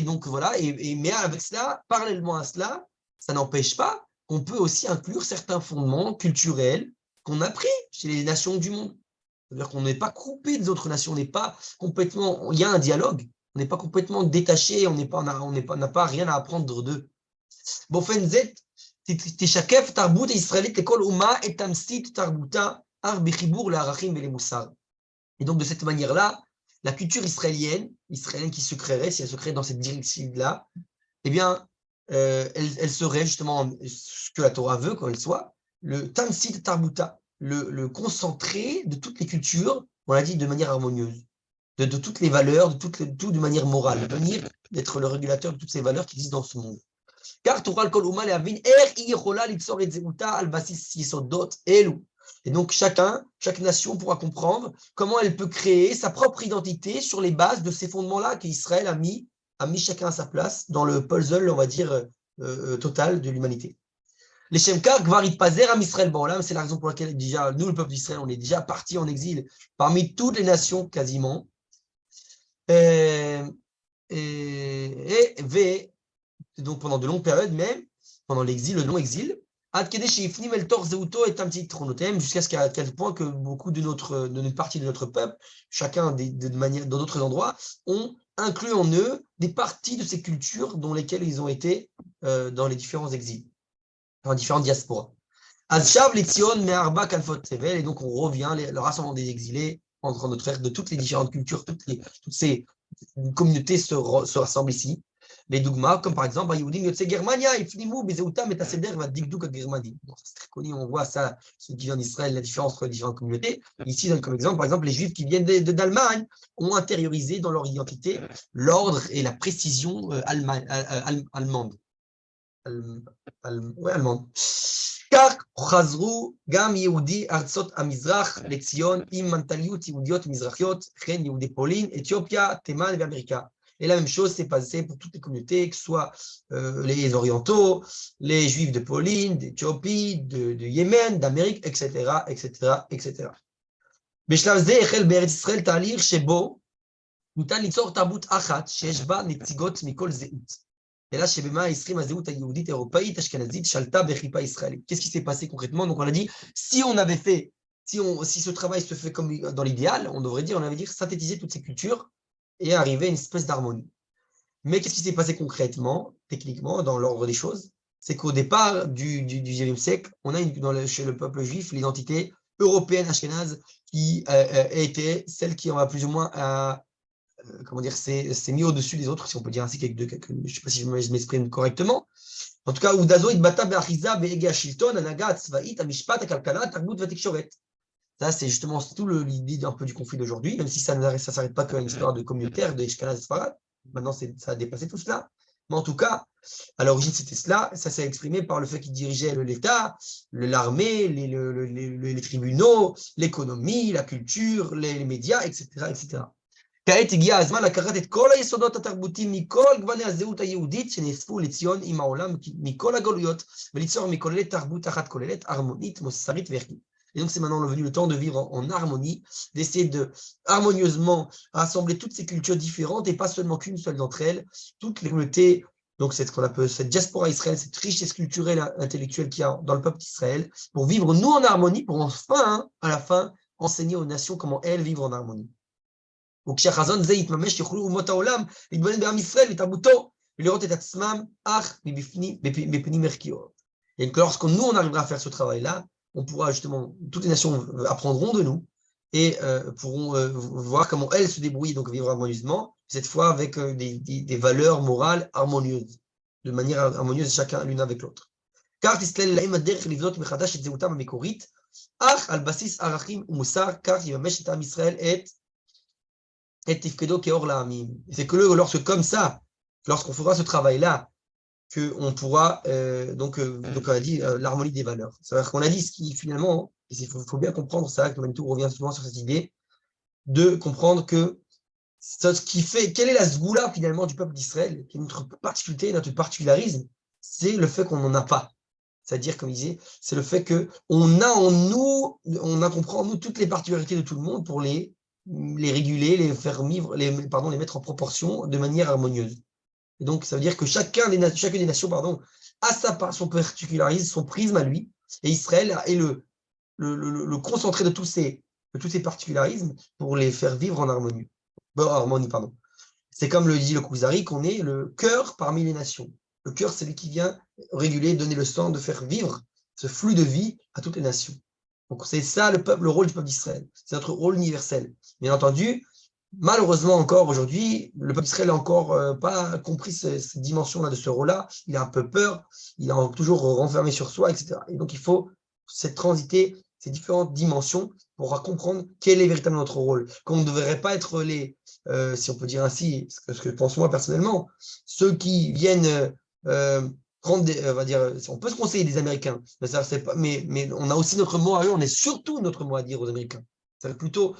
donc voilà, mais avec cela, parallèlement à cela, ça n'empêche pas qu'on peut aussi inclure certains fondements culturels qu'on a pris chez les nations du monde. C'est-à-dire qu'on n'est pas coupé des autres nations, on n'est pas complètement, il y a un dialogue, on n'est pas complètement détaché, on n'a pas rien à apprendre d'eux. באופן זה תשקף תרבות הישראלית לכל אומה את תמצית תרבותה אך בחיבור לערכים ולמוסר. Et donc de cette manière-là, la culture israélienne qui se créerait, si elle se crée dans cette direction-là, eh bien, elle serait justement ce que la Torah veut qu'elle soit, le tamsit tarbuta, le concentré de toutes les cultures, on l'a dit de manière harmonieuse, de toutes les valeurs, tout de manière morale, venir d'être le régulateur de toutes ces valeurs qui existent dans ce monde. car תוכל כל אומה להבין איך היא יכולה ליצור את זהותה על בסיס יסודות אלו. Et donc chaque nation pourra comprendre comment elle peut créer sa propre identité sur les bases de ces fondements-là qu'Israël a mis chacun à sa place dans le puzzle, on va dire, total de l'humanité. Les Shemkar, Gvar Itpazer, Am Israël Baolam, c'est la raison pour laquelle déjà, nous, le peuple d'Israël, on est déjà parti en exil parmi toutes les nations quasiment. Donc pendant de longues périodes même, pendant l'exil, le long-exil, jusqu'à quel point que beaucoup de notre partie de notre peuple, chacun dans d'autres endroits, ont inclus en eux des parties de ces cultures dans lesquelles ils ont été dans les différents exils, dans les différentes diasporas. Et donc on revient, le rassemblement des exilés, en train de toutes les différentes cultures, toutes ces communautés se rassemblent ici. Les dogmas, comme par exemple, c'est très connu, on voit ça, ceux qui viennent d'Israël, la différence entre les différentes communautés. Ici, comme exemple, par exemple, les Juifs qui viennent d'Allemagne ont intériorisé dans leur identité l'ordre et la précision allemande. allemande. כך חזרו גם יהודי ארצות המזרח לציון עם מנטליות יהודיות מזרחיות, וכן יהודי פולין, אתיופיה, תימן ואמריקה. Et la même chose s'est passée pour toutes les communautés, que ce soit les orientaux, les juifs de Pauline, d'Éthiopie, de Yémen, d'Amérique, etc., etc., etc. בשלב זה החל בארץ ישראל תהליך שבו ניתן ליצור תרבות אחת שיש בה נציגות מכל זהות. אלא שבמה ה-20 הזהות היהודית אירופאית אשכנזית שלטה בכיפה ישראלית. Qu'est-ce qui s'est passé concrètement? Donc on a dit, si on avait fait, si ce travail se fait comme dans l'idéal, on devrait dire, on avait dit synthétiser toutes ces cultures et arriver à une espèce d'harmonie. Mais qu'est-ce qui s'est passé concrètement, techniquement, dans l'ordre des choses? C'est qu'au départ du XIXe siècle, on a chez le peuple juif l'identité européenne ashkénaze qui était celle qui en a plus ou moins comment dire, c'est mis au-dessus des autres, si on peut dire ainsi, je ne sais pas si je m'exprime correctement. En tout cas, Udazo, Idbata, Be'achiza, Be'ege Shilton, Anaga, Tzvaït, Amishpat, Akalkala, Tarbout, Vatekshoret. Ça, c'est justement tout l'idée un peu du conflit d'aujourd'hui, même si ça ne s'arrête pas qu'à une histoire de communautaire, de Eshkenaz et Sfarad. Maintenant, ça a dépassé tout cela. Mais en tout cas, à l'origine, c'était cela. Ça s'est exprimé par le fait qu'il dirigeait l'État, l'armée, les tribunaux, l'économie, la culture, les médias, etc., etc. כעת הגיע הזמן לקחת את כל היסודות התרבותיים מכל גווני הזהות היהודית שנאספו לציון עם העולם מכל הגלויות וליצור מכוללת תרבות אחת כוללת, הרמונית, מוסרית וערכית. Et donc c'est maintenant venu le temps de vivre en harmonie, d'essayer de harmonieusement rassembler toutes ces cultures différentes et pas seulement qu'une seule d'entre elles, toutes les communautés, donc c'est ce qu'on appelle cette diaspora israélienne, cette richesse culturelle et intellectuelle qu'il y a dans le peuple d'Israël, pour vivre nous en harmonie, pour enfin, à la fin, enseigner aux nations comment elles vivent en harmonie. וכשהחזון זה יתממש יוכלו אומות העולם להתבונן בעם ישראל ותרבותו ולראות את עצמם אך בפנים ערכיות. Et que lorsque nous on arrivera à faire ce travail-là, on pourra justement, toutes les nations apprendront de nous et pourront voir comment elles se débrouillent, donc vivre harmonieusement, cette fois avec des valeurs morales harmonieuses, de manière harmonieuse chacun l'une avec l'autre. כך תסלל להם הדרך לבנות מחדש את זהותם המקורית, אך על בסיס ערכים ומוסר, כך יממש את עם ישראל את c'est que lorsque comme ça, lorsqu'on fera ce travail-là, qu'on pourra, donc on a dit l'harmonie des valeurs. C'est-à-dire qu'on a dit ce qui finalement, il faut bien comprendre ça, que Manitou revient souvent sur cette idée, de comprendre que ce qui fait, quelle est la sgoula finalement du peuple d'Israël, qui est notre particularité, notre particularisme, c'est le fait qu'on n'en a pas. C'est-à-dire, comme il disait, c'est le fait qu'on a en nous, on comprend en nous toutes les particularités de tout le monde pour les réguler, les faire vivre, les mettre en proportion de manière harmonieuse. Et donc, ça veut dire que chacune des nations a son particularisme, son prisme à lui, et Israël est le concentré de tous ces particularismes pour les faire vivre en harmonie. C'est comme le dit le Kuzari, qu'on est le cœur parmi les nations. Le cœur, c'est lui qui vient réguler, donner le sang, de faire vivre ce flux de vie à toutes les nations. Donc c'est ça le rôle du peuple d'Israël. C'est notre rôle universel. Bien entendu, malheureusement encore aujourd'hui, le peuple d'Israël n'a encore pas compris cette dimension-là de ce rôle-là. Il a un peu peur, il est toujours renfermé sur soi, etc. Et donc il faut transiter ces différentes dimensions pour comprendre quel est véritablement notre rôle. Qu'on ne devrait pas être si on peut dire ainsi, ce que je pense moi personnellement, ceux qui viennent on va dire, on peut se conseiller des Américains, mais, mais on a aussi notre mot à eux, on est surtout notre mot à dire aux Américains. C'est plutôt,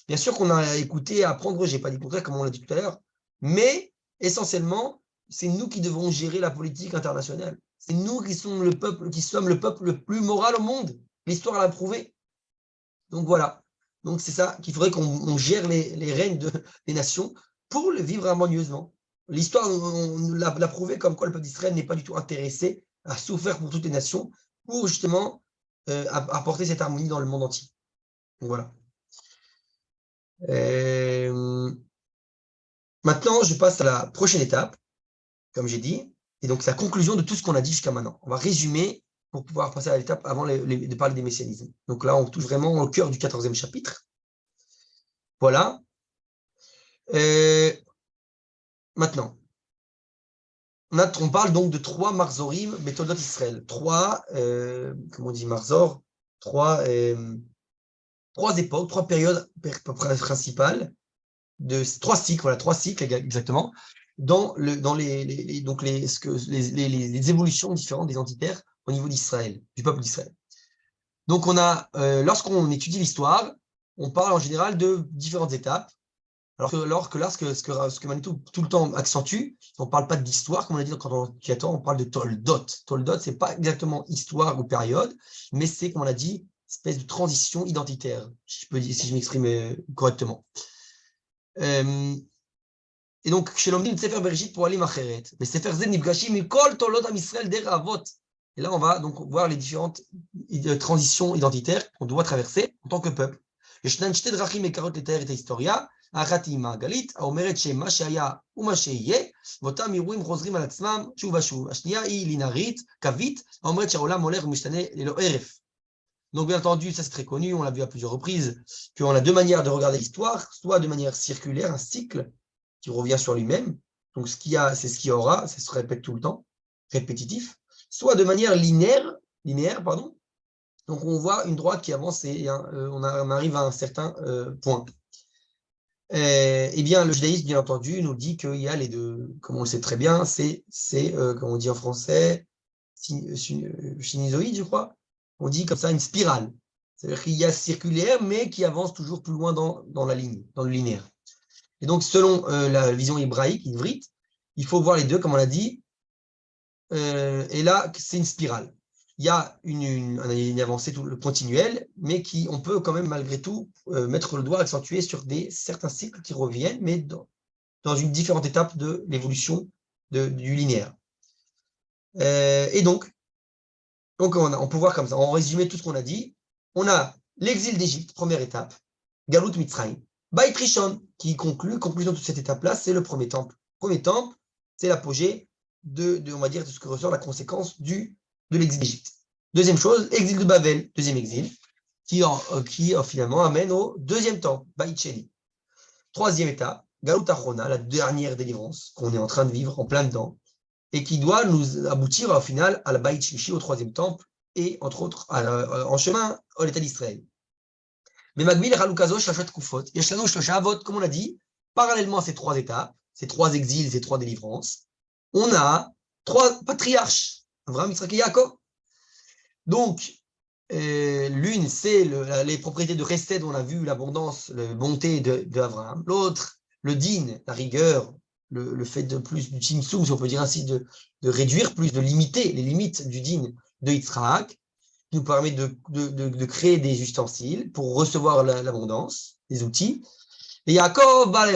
bien sûr qu'on a écouté, à apprendre, j'ai pas dit le contraire, comme on l'a dit tout à l'heure, mais essentiellement, c'est nous qui devons gérer la politique internationale. C'est nous qui sommes le peuple le plus moral au monde. L'histoire l'a prouvé. Donc voilà. Donc c'est ça qu'il faudrait qu'on gère les règnes des nations pour le vivre harmonieusement. L'histoire l'a prouvé comme quoi le peuple d'Israël n'est pas du tout intéressé à souffrir pour toutes les nations pour justement apporter cette harmonie dans le monde entier. Donc voilà. Maintenant, je passe à la prochaine étape, comme j'ai dit, et donc c'est la conclusion de tout ce qu'on a dit jusqu'à maintenant. On va résumer pour pouvoir passer à l'étape avant de parler des messianismes. Donc là, on touche vraiment au cœur du 14e chapitre. Voilà. Maintenant, on parle donc de 3 marzorim Betodot Israël. 3, comment on dit marzor, 3 époques, 3 périodes principales, 3 cycles, voilà, 3 cycles exactement, dans les évolutions différentes des entitaires au niveau d'Israël, du peuple d'Israël. Donc lorsqu'on étudie l'histoire, on parle en général de différentes étapes. Alors que là, ce que Manitou tout le temps accentue, on ne parle pas d'histoire, comme on a dit quand on parle de Toldot. Toldot, ce n'est pas exactement histoire ou période, mais c'est, comme on l'a dit, une espèce de transition identitaire, si je m'exprime correctement. Et donc, chez l'homme, une Sefer Bereshit pour aller Macheret. Mais Sefer Zen Nifgashim, Mikol Tolot Am Israël Der Avot. Et là, on va donc voir les différentes transitions identitaires qu'on doit traverser en tant que peuple. ישנן שתי דרכים עיקריות לתאר את ההיסטוריה, האחת היא מעגלית, האומרת שמה שהיה ומה שיהיה, ואותם אירועים חוזרים על עצמם שוב ושוב. השנייה היא לינארית, קווית, האומרת שהעולם הולך ומשתנה ללא הרף. Donc, bien entendu, ça c'est très connu, on l'a vu à plusieurs reprises, qu'on a deux manières de regarder l'histoire, soit de manière circulaire, un cycle qui revient sur lui-même, donc ce qu'il y a, c'est ce qu'il y aura, ça se répète tout le temps, répétitif, soit de manière linéaire, donc on voit une droite qui avance et on arrive à un certain point. Eh bien, le judaïsme, bien entendu, nous dit qu'il y a les deux, comme on le sait très bien, c'est comme on dit en français, sinusoïde, je crois. On dit comme ça une spirale. C'est-à-dire qu'il y a circulaire, mais qui avance toujours plus loin dans la ligne, dans le linéaire. Et donc, selon la vision hébraïque, ivrite, il faut voir les deux, comme on l'a dit. Et là, c'est une spirale. Il y a une avancée continuelle, mais on peut quand même, malgré tout, mettre le doigt accentué sur certains cycles qui reviennent, mais dans une différente étape de l'évolution du linéaire. Et donc on peut voir comme ça, en résumé tout ce qu'on a dit, on a l'exil d'Égypte, première étape, Galut Mitzrayim, Bait Rishon, qui conclusion de cette étape-là, c'est le premier temple. Premier temple, c'est l'apogée on va dire, de ce que ressort la conséquence de l'exil d'Égypte. Deuxième chose, exil de Babel, deuxième exil, qui finalement amène au deuxième temple, Bait Sheni. Troisième étape, Galut Achrona, la dernière délivrance qu'on est en train de vivre en plein dedans, et qui doit nous aboutir au final à la Bait Shlishi, au troisième temple, et entre autres en chemin à l'État d'Israël. Mais Magbil et Halukazo, Shlashat Kufot, Yeshlanu Shlosha Avot, comme on l'a dit, parallèlement à ces trois étapes, ces trois exils, ces trois délivrances, on a trois patriarches, Abraham, Yitzhak et Yaakov. Donc, l'une, c'est les propriétés de Chesed, on a vu l'abondance, la bonté d'Abraham. L'autre, le din, la rigueur, le fait de plus du tzimtzum, si on peut dire ainsi, de réduire plus, de limiter les limites du din de Yitzhak, qui nous permet de créer des ustensiles pour recevoir l'abondance, des outils. Et Yaakov, et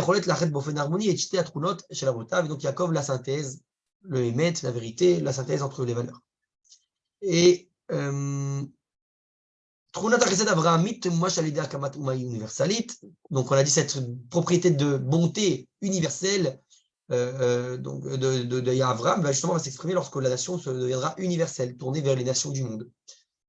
donc Yaakov, la synthèse, le émet, la vérité, la synthèse entre les valeurs. Et donc on a dit cette propriété de bonté universelle donc de Abraham va justement s'exprimer lorsque la nation deviendra universelle, tournée vers les nations du monde.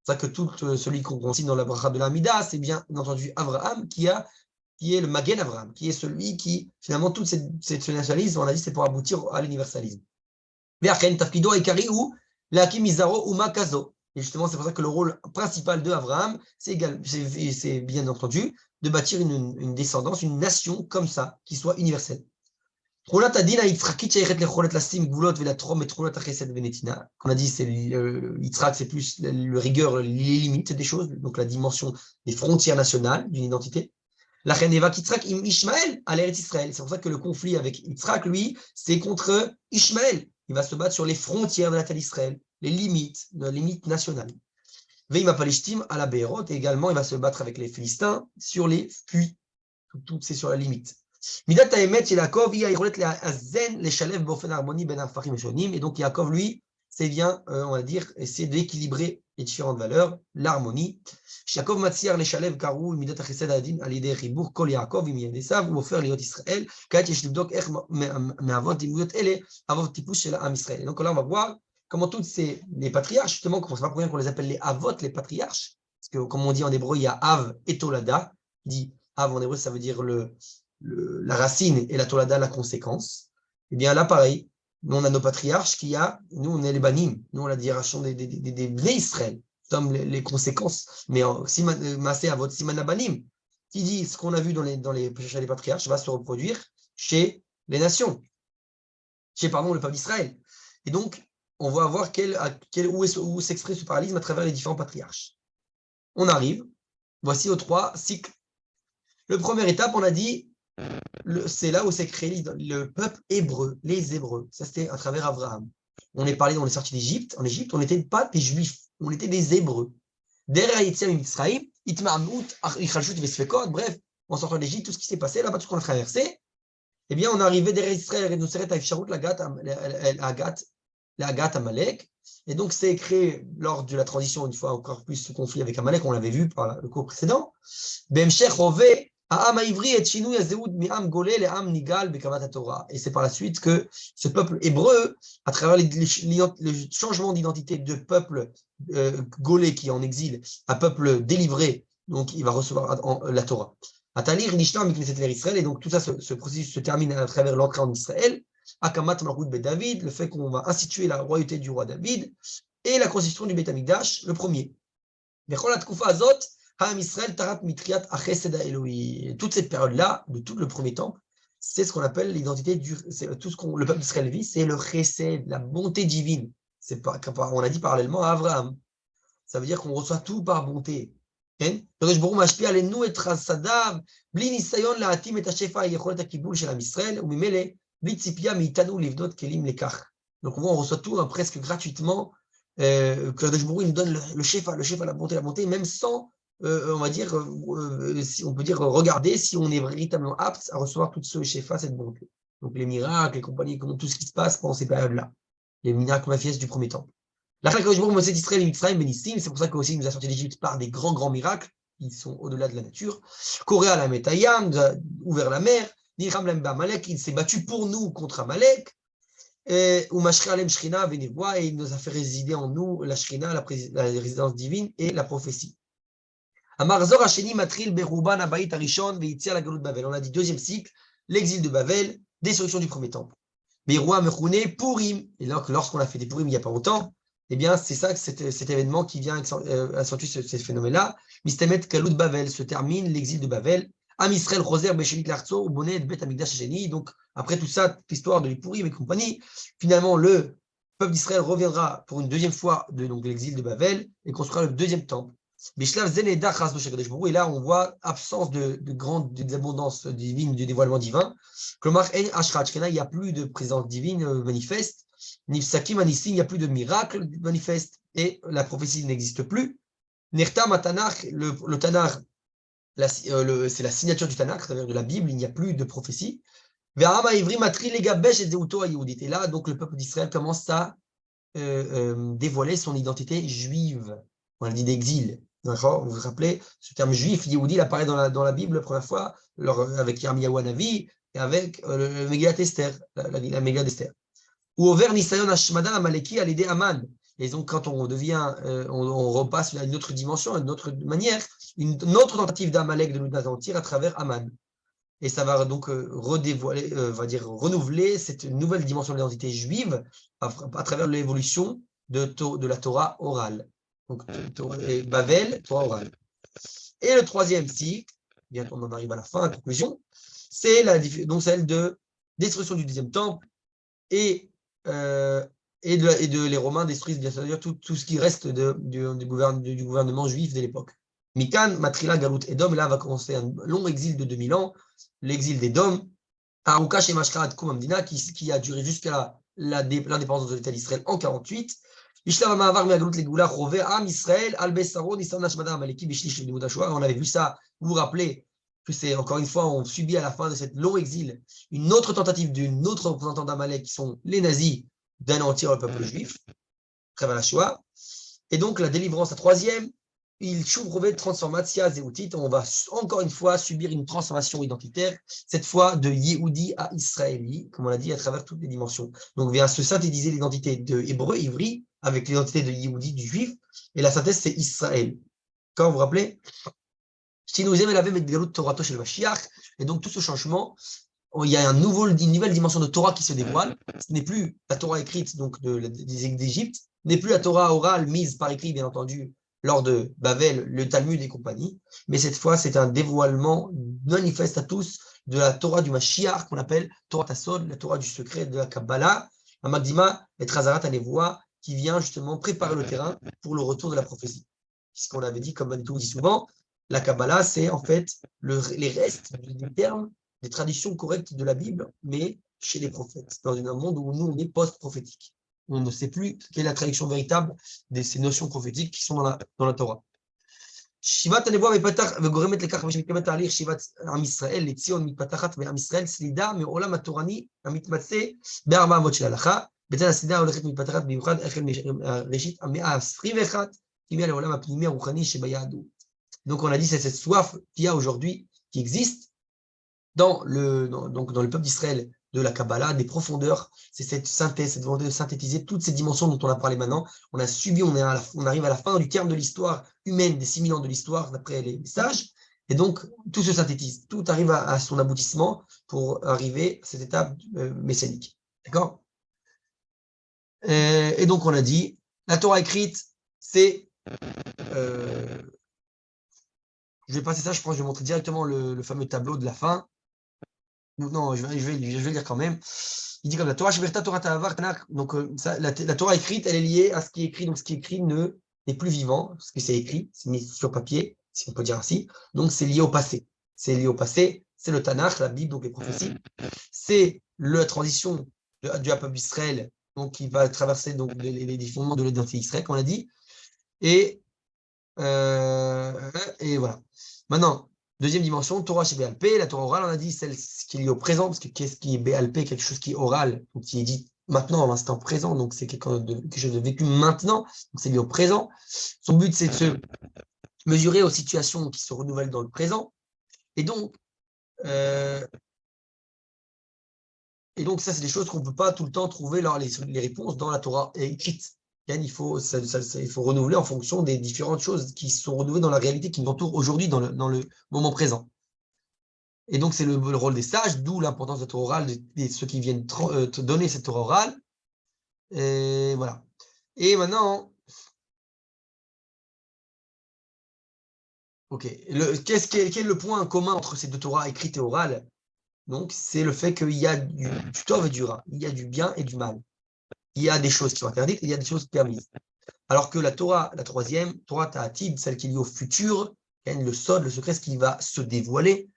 C'est ça que tout celui qu'on consigne dans la bracha de l'Amida, c'est bien entendu Abraham qui est le Magen Abraham, qui est celui qui, finalement, tout ce nationalisme, on a dit, c'est pour aboutir à l'universalisme. Et justement, c'est pour ça que le rôle principal d'Abraham, c'est bien entendu de bâtir une descendance, une nation comme ça, qui soit universelle. Comme on a dit, c'est Yitzhak, c'est plus le rigueur, les limites des choses, donc la dimension des frontières nationales d'une identité. La reine Eva Yitzhak im Ishmaël à l'Eretz Israël. C'est pour ça que le conflit avec Yitzhak, lui, c'est contre Ishmaël. Il va se battre sur les frontières de la terre d'Israël, les limites nationales. Veima Palestim à la Beirut, et également il va se battre avec les Philistins sur les puits. Tout c'est sur la limite. Midat Haemet chez Yaakov, il y a les Shalev Bofen Harmoni Ben Afarim Shonim, et donc Yaakov, lui, c'est bien, on va dire, essayer d'équilibrer les différentes valeurs, l'harmonie. Yaakov Matsiar les Shalev Karou, Midat Chesed Adin, à l'idée Ribour, Kol Yaakov, il y a des saves, ou offert Liot Israël, Kat Yeshlibdok, Meavot, Imuyot, Ele, Avot Tipus chez la Am Israël. Donc là, on va voir comment tous les patriarches, justement, c'est pas pour rien qu'on les appelle les Avot, les patriarches, parce que comme on dit en hébreu, il y a Av et Tolada, dit Av en hébreu, ça veut dire la racine et la Tolada, la conséquence. Et bien là, pareil, nous on a nos patriarches nous on est les banim, nous on a la direction des Bnei Israël, nous sommes les conséquences. Mais Masé Avot Simana Banim, qui dit ce qu'on a vu chez les patriarches va se reproduire chez les nations, chez le peuple d'Israël. Et donc, on va voir où s'exprime ce parallélisme à travers les différents patriarches. On arrive, voici aux trois cycles. La première étape, on a dit, c'est là où s'est créé le peuple hébreu, les Hébreux. Ça, c'était à travers Abraham. On est sorti d'Égypte. En Égypte, on n'était pas des Juifs, on était des Hébreux. Bref, en sortant d'Égypte, tout ce qui s'est passé, là-bas, tout ce qu'on a traversé, eh bien, on est arrivé derrière Israël, et nous serait à Efsharut l'Agat Amalek. Et donc, c'est créé lors de la transition, une fois encore plus ce conflit avec Amalek, on l'avait vu par le cours précédent. Et c'est par la suite que ce peuple hébreu, à travers le changement d'identité de peuple gaulé qui est en exil à peuple délivré, donc il va recevoir la Torah. Et donc tout ça, ce processus se termine à travers l'entrée en Israël, Akamat Malchut Bet David, le fait qu'on va instituer la royauté du roi David, et la construction du Beth Amikdash, le premier. Toute cette période-là, de tout le premier temple, c'est ce qu'on appelle l'identité tout ce que le peuple d'Israël vit, c'est le chesed, la bonté divine. C'est pas, on a dit parallèlement à Abraham. Ça veut dire qu'on reçoit tout par bonté. Donc on reçoit tout presque gratuitement. Kadosh Baruch Hu nous donne le shefa, la bonté, même sans, on va dire, si on peut dire, regarder si on est véritablement apte à recevoir tout ce shefa, cette bonté. Donc les miracles, les compagnies, tout ce qui se passe pendant ces périodes-là, les miracles manifestes du premier temple. La Kadosh Baruch Hu Moshe Israël et Mitzrayim Benissim, c'est pour ça qu'aussi il nous a sorti d'Égypte par des grands miracles qui sont au-delà de la nature. Korea la Metayam, nous a ouvert la mer. Nilcham Lem Ba'Amalek, il s'est battu pour nous contre Amalek. Et il nous a fait résider en nous la Shrina, la résidence divine et la prophétie. On a dit deuxième cycle, l'exil de Babel, destruction du premier temple. Et donc, lorsqu'on a fait des Purim il n'y a pas longtemps, eh bien, c'est ça, cet événement qui vient accentuer ce phénomène-là. Mistemet Kalut Babel, se termine l'exil de Babel. Am Israël Roser Beshenit Larzo, Bonet Bet Amigdash Sheni. Donc, après tout ça, toute l'histoire de l'Ipurim et compagnie, finalement, le peuple d'Israël reviendra pour une deuxième fois de l'exil de Babel et construira le deuxième temple. Et là, on voit absence d'abondance divine, de dévoilement divin. Il n'y a plus de présence divine manifeste. Nifsakim Anissim, il n'y a plus de miracle manifeste. Et la prophétie n'existe plus. Nirtam Tanakh, le Tanakh, c'est la signature du Tanakh, c'est-à-dire de la Bible, il n'y a plus de prophétie. Et là, donc, le peuple d'Israël commence à dévoiler son identité juive. On a dit d'exil. Vous vous rappelez, ce terme juif, Yehudi, il apparaît dans la Bible la première fois, avec Yirmiyahu Hanavi et avec le Megillat Esther, la Megillat d'Esther. Ou au vers Nisayon Hashmada Amaleki à l'aider Aman. Et donc, quand on devient, on repasse à une autre dimension, à une autre manière, une autre tentative d'Amalek de nous anéantir à travers Aman. Et ça va donc renouveler cette nouvelle dimension de l'identité juive à travers l'évolution de la Torah orale. Donc, Babel, Torah orale. Et le troisième cycle, bientôt on en arrive à la fin, à la conclusion, c'est donc celle de destruction du deuxième temple et les Romains détruisent bien sûr tout ce qui reste du gouvernement juif de l'époque. Mikan, Matrila, Galut, Edom, et là va commencer un long exil de 2000 ans, l'exil d'Edom, Haruka chez Mashkarat Kumamdina, qui a duré jusqu'à l'indépendance de l'État d'Israël en 48. On avait vu ça, vous vous rappelez que c'est encore une fois, on subit à la fin de cette long exil une autre tentative d'une autre représentant d'Amalek qui sont les nazis d'anéantir le peuple juif, après la Shoah. Et donc la délivrance, la troisième, il de transformatsia zéoutit, on va encore une fois subir une transformation identitaire, cette fois de Yehudi à Israéli, comme on l'a dit, à travers toutes les dimensions. Donc vient se synthétiser l'identité de hébreu, ivri, avec l'identité de Yehudi, du juif, et la synthèse c'est Israël. Quand vous vous rappelez, et donc tout ce changement, il y a une nouvelle dimension de Torah qui se dévoile. Ce n'est plus la Torah écrite donc d'Égypte, n'est plus la Torah orale mise par écrit, bien entendu, lors de Babel, le Talmud et compagnie, mais cette fois, c'est un dévoilement manifeste à tous de la Torah du Mashiach, qu'on appelle Torah Tassod, la Torah du secret de la Kabbalah, la Magdima et Trazarat Anevoa, qui vient justement préparer le terrain pour le retour de la prophétie. Puisqu'on l'avait dit, comme Manitou dit souvent, la Kabbalah, c'est en fait les restes des termes, des traditions correctes de la Bible, mais chez les prophètes, dans un monde où nous, on est post-prophétique. On ne sait plus quelle est la traduction véritable de ces notions prophétiques qui sont dans la Torah. שיבת הנבואה מתפתחת וגורמת לכך ושמתקבל תהליך שיבת עם ישראל לציון מתפתחת ועם ישראל סלידה מעולם התורני המתמצא בארבע אמות של הלכה. בצד הסלידה הולכת מתפתחת במיוחד החל מראשית המאה ה-21, qui vient לעולם הפנימי הרוחני שביהדות. Donc on a dit c'est cette soif qu'il y a aujourd'hui qui existe dans le peuple d'Israël de la Kabbalah, des profondeurs, c'est cette synthèse, cette volonté de synthétiser toutes ces dimensions dont on a parlé maintenant. On a subi, on arrive à la fin du terme de l'histoire humaine, des 6000 ans de l'histoire, d'après les sages, et donc tout se synthétise, tout arrive à son aboutissement pour arriver à cette étape messianique. D'accord? Et donc on a dit, la Torah écrite, c'est... je vais passer ça, je pense que je vais montrer directement le fameux tableau de la fin. Non, je vais le lire quand même. Il dit comme la Torah, donc la Torah écrite, elle est liée à ce qui est écrit, donc ce qui est écrit n'est plus vivant, parce que c'est écrit, c'est mis sur papier, si on peut dire ainsi, donc c'est lié au passé. C'est lié au passé, c'est le Tanakh, la Bible, donc les prophéties, c'est la transition du peuple d'Israël, donc qui va traverser donc, les fondements de l'identité d'Israël, comme on l'a dit, et voilà. Maintenant, deuxième dimension, Torah chez BLP, la Torah orale, on a dit celle qui est liée au présent, parce que qu'est-ce qui est BLP, quelque chose qui est oral, donc qui est dit maintenant, à l'instant présent, donc c'est quelque chose de vécu maintenant, donc c'est lié au présent. Son but, c'est de se mesurer aux situations qui se renouvellent dans le présent. Et donc ça, c'est des choses qu'on ne peut pas tout le temps trouver les réponses dans la Torah écrite. Il faut renouveler en fonction des différentes choses qui sont renouvelées dans la réalité qui nous entoure aujourd'hui, dans le moment présent. Et donc, c'est le rôle des sages, d'où l'importance de la Torah orale, de ceux qui viennent te donner cette Torah orale. Et voilà. Et maintenant, ok. Quel est le point commun entre ces deux Torahs écrites et orales? Donc, c'est le fait qu'il y a du tov et du ra. Il y a du bien et du mal. Il y a des choses qui sont interdites et il y a des choses permises. Alors que la Torah, la troisième, Torah Ta'atid, celle qui est liée au futur, le sod, le secret, ce qui va se dévoiler,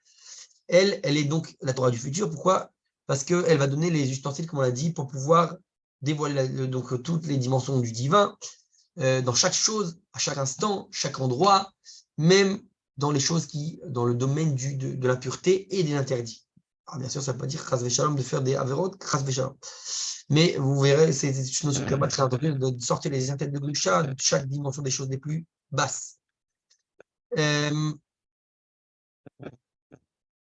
elle est donc la Torah du futur. Pourquoi? Parce qu'elle va donner les ustensiles, comme on l'a dit, pour pouvoir dévoiler donc toutes les dimensions du divin, dans chaque chose, à chaque instant, chaque endroit, même dans les choses dans le domaine de la pureté et des interdits. Alors bien sûr, ça ne veut pas dire chas v'shalom de faire des averot, chas v'shalom. Mais vous verrez, c'est une notion de très importante de sortir les interdits de Grusha de chaque dimension des choses les plus basses.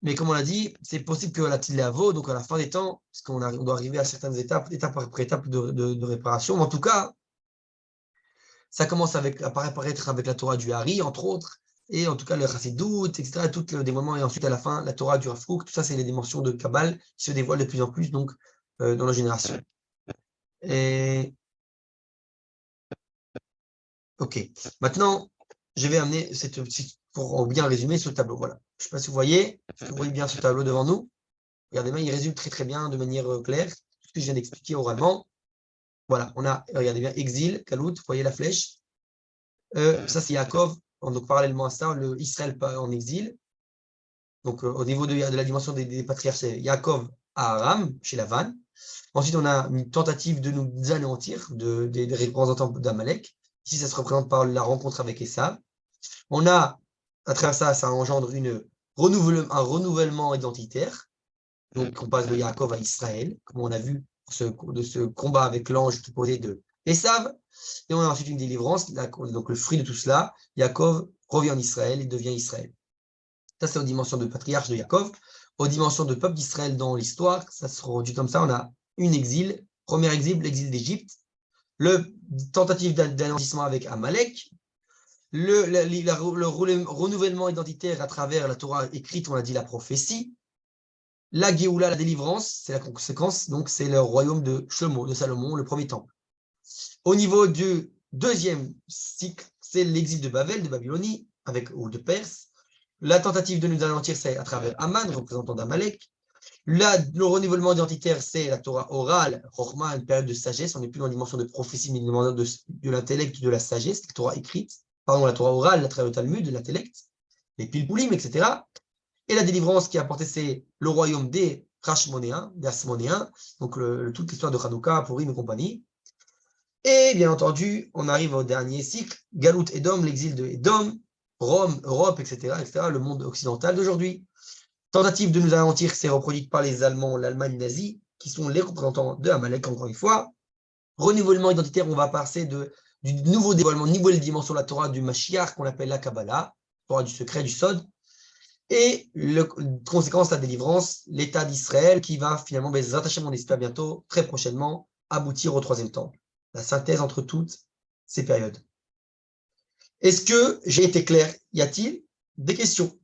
Mais comme on l'a dit, c'est possible que la Tiléavo, donc à la fin des temps, parce qu'on doit arriver à certaines étapes après étape de réparation, mais en tout cas, ça commence à apparaître avec la Torah du Hari, entre autres, et en tout cas le Chassidut, etc., tous les moments, et ensuite à la fin, la Torah du Rav Kook, tout ça, c'est les dimensions de Kabbal qui se dévoilent de plus en plus donc, dans la génération. Et... Ok. Maintenant, je vais amener pour bien résumer ce tableau. Voilà. Je ne sais pas si vous voyez bien ce tableau devant nous. Regardez bien, il résume très très bien de manière claire tout ce que je viens d'expliquer oralement. Voilà, on a, regardez bien, exil, Kalout, vous voyez la flèche. Ça, c'est Yaakov. Donc, parallèlement à ça, le Israël en exil. Donc, au niveau de la dimension des patriarches, c'est Yaakov à Aram, chez Lavan. Ensuite, on a une tentative de nous anéantir, des représentants d'Amalek. Ici, ça se représente par la rencontre avec Esav. On a, à travers ça engendre un renouvellement identitaire. Donc, on passe de Yaakov à Israël, comme on a vu de ce combat avec l'ange du côté de Esav. Et on a ensuite une délivrance, donc le fruit de tout cela, Yaakov revient en Israël et devient Israël. Ça, c'est aux dimensions de patriarche de Yaakov. Aux dimensions de peuple d'Israël dans l'histoire, ça se produit comme ça. On a une exil, premier exil, l'exil d'Égypte, le tentative d'anéantissement avec Amalek, le renouvellement identitaire à travers la Torah écrite, on a dit la prophétie, la Géoula, la délivrance, c'est la conséquence, donc c'est le royaume de Shlomo, de Salomon, le premier temple. Au niveau du deuxième cycle, c'est l'exil de Babel, de Babylonie, ou de Perse. La tentative de nous anéantir, c'est à travers Aman, représentant d'Amalek. Le renouvellement identitaire, c'est la Torah orale, Chokhmah, une période de sagesse. On n'est plus dans la dimension de prophétie, mais dans de l'intellect, de la sagesse, la Torah écrite. Pardon, la Torah orale, la Torah Talmud, de l'intellect, les pilpoulim, etc. Et la délivrance qui a apporté, c'est le royaume des Rashmonéens, des Asmonéens, donc toute l'histoire de Hanouka, Purim et compagnie. Et bien entendu, on arrive au dernier cycle, Galout Edom, l'exil de Edom, Rome, Europe, etc., le monde occidental d'aujourd'hui. Tentative de nous anéantir s'est reproduite par les Allemands, l'Allemagne nazie, qui sont les représentants de Amalek, encore une fois. Renouvellement identitaire, on va passer du nouveau dévoilement, nouvelle dimension de la Torah du Mashiach, qu'on appelle la Kabbalah, Torah du secret, du Sod. Et conséquence, la délivrance, l'État d'Israël, qui va finalement, Bezrat on espère bientôt, très prochainement, aboutir au troisième temple. La synthèse entre toutes ces périodes. Est-ce que j'ai été clair? Y a-t-il des questions?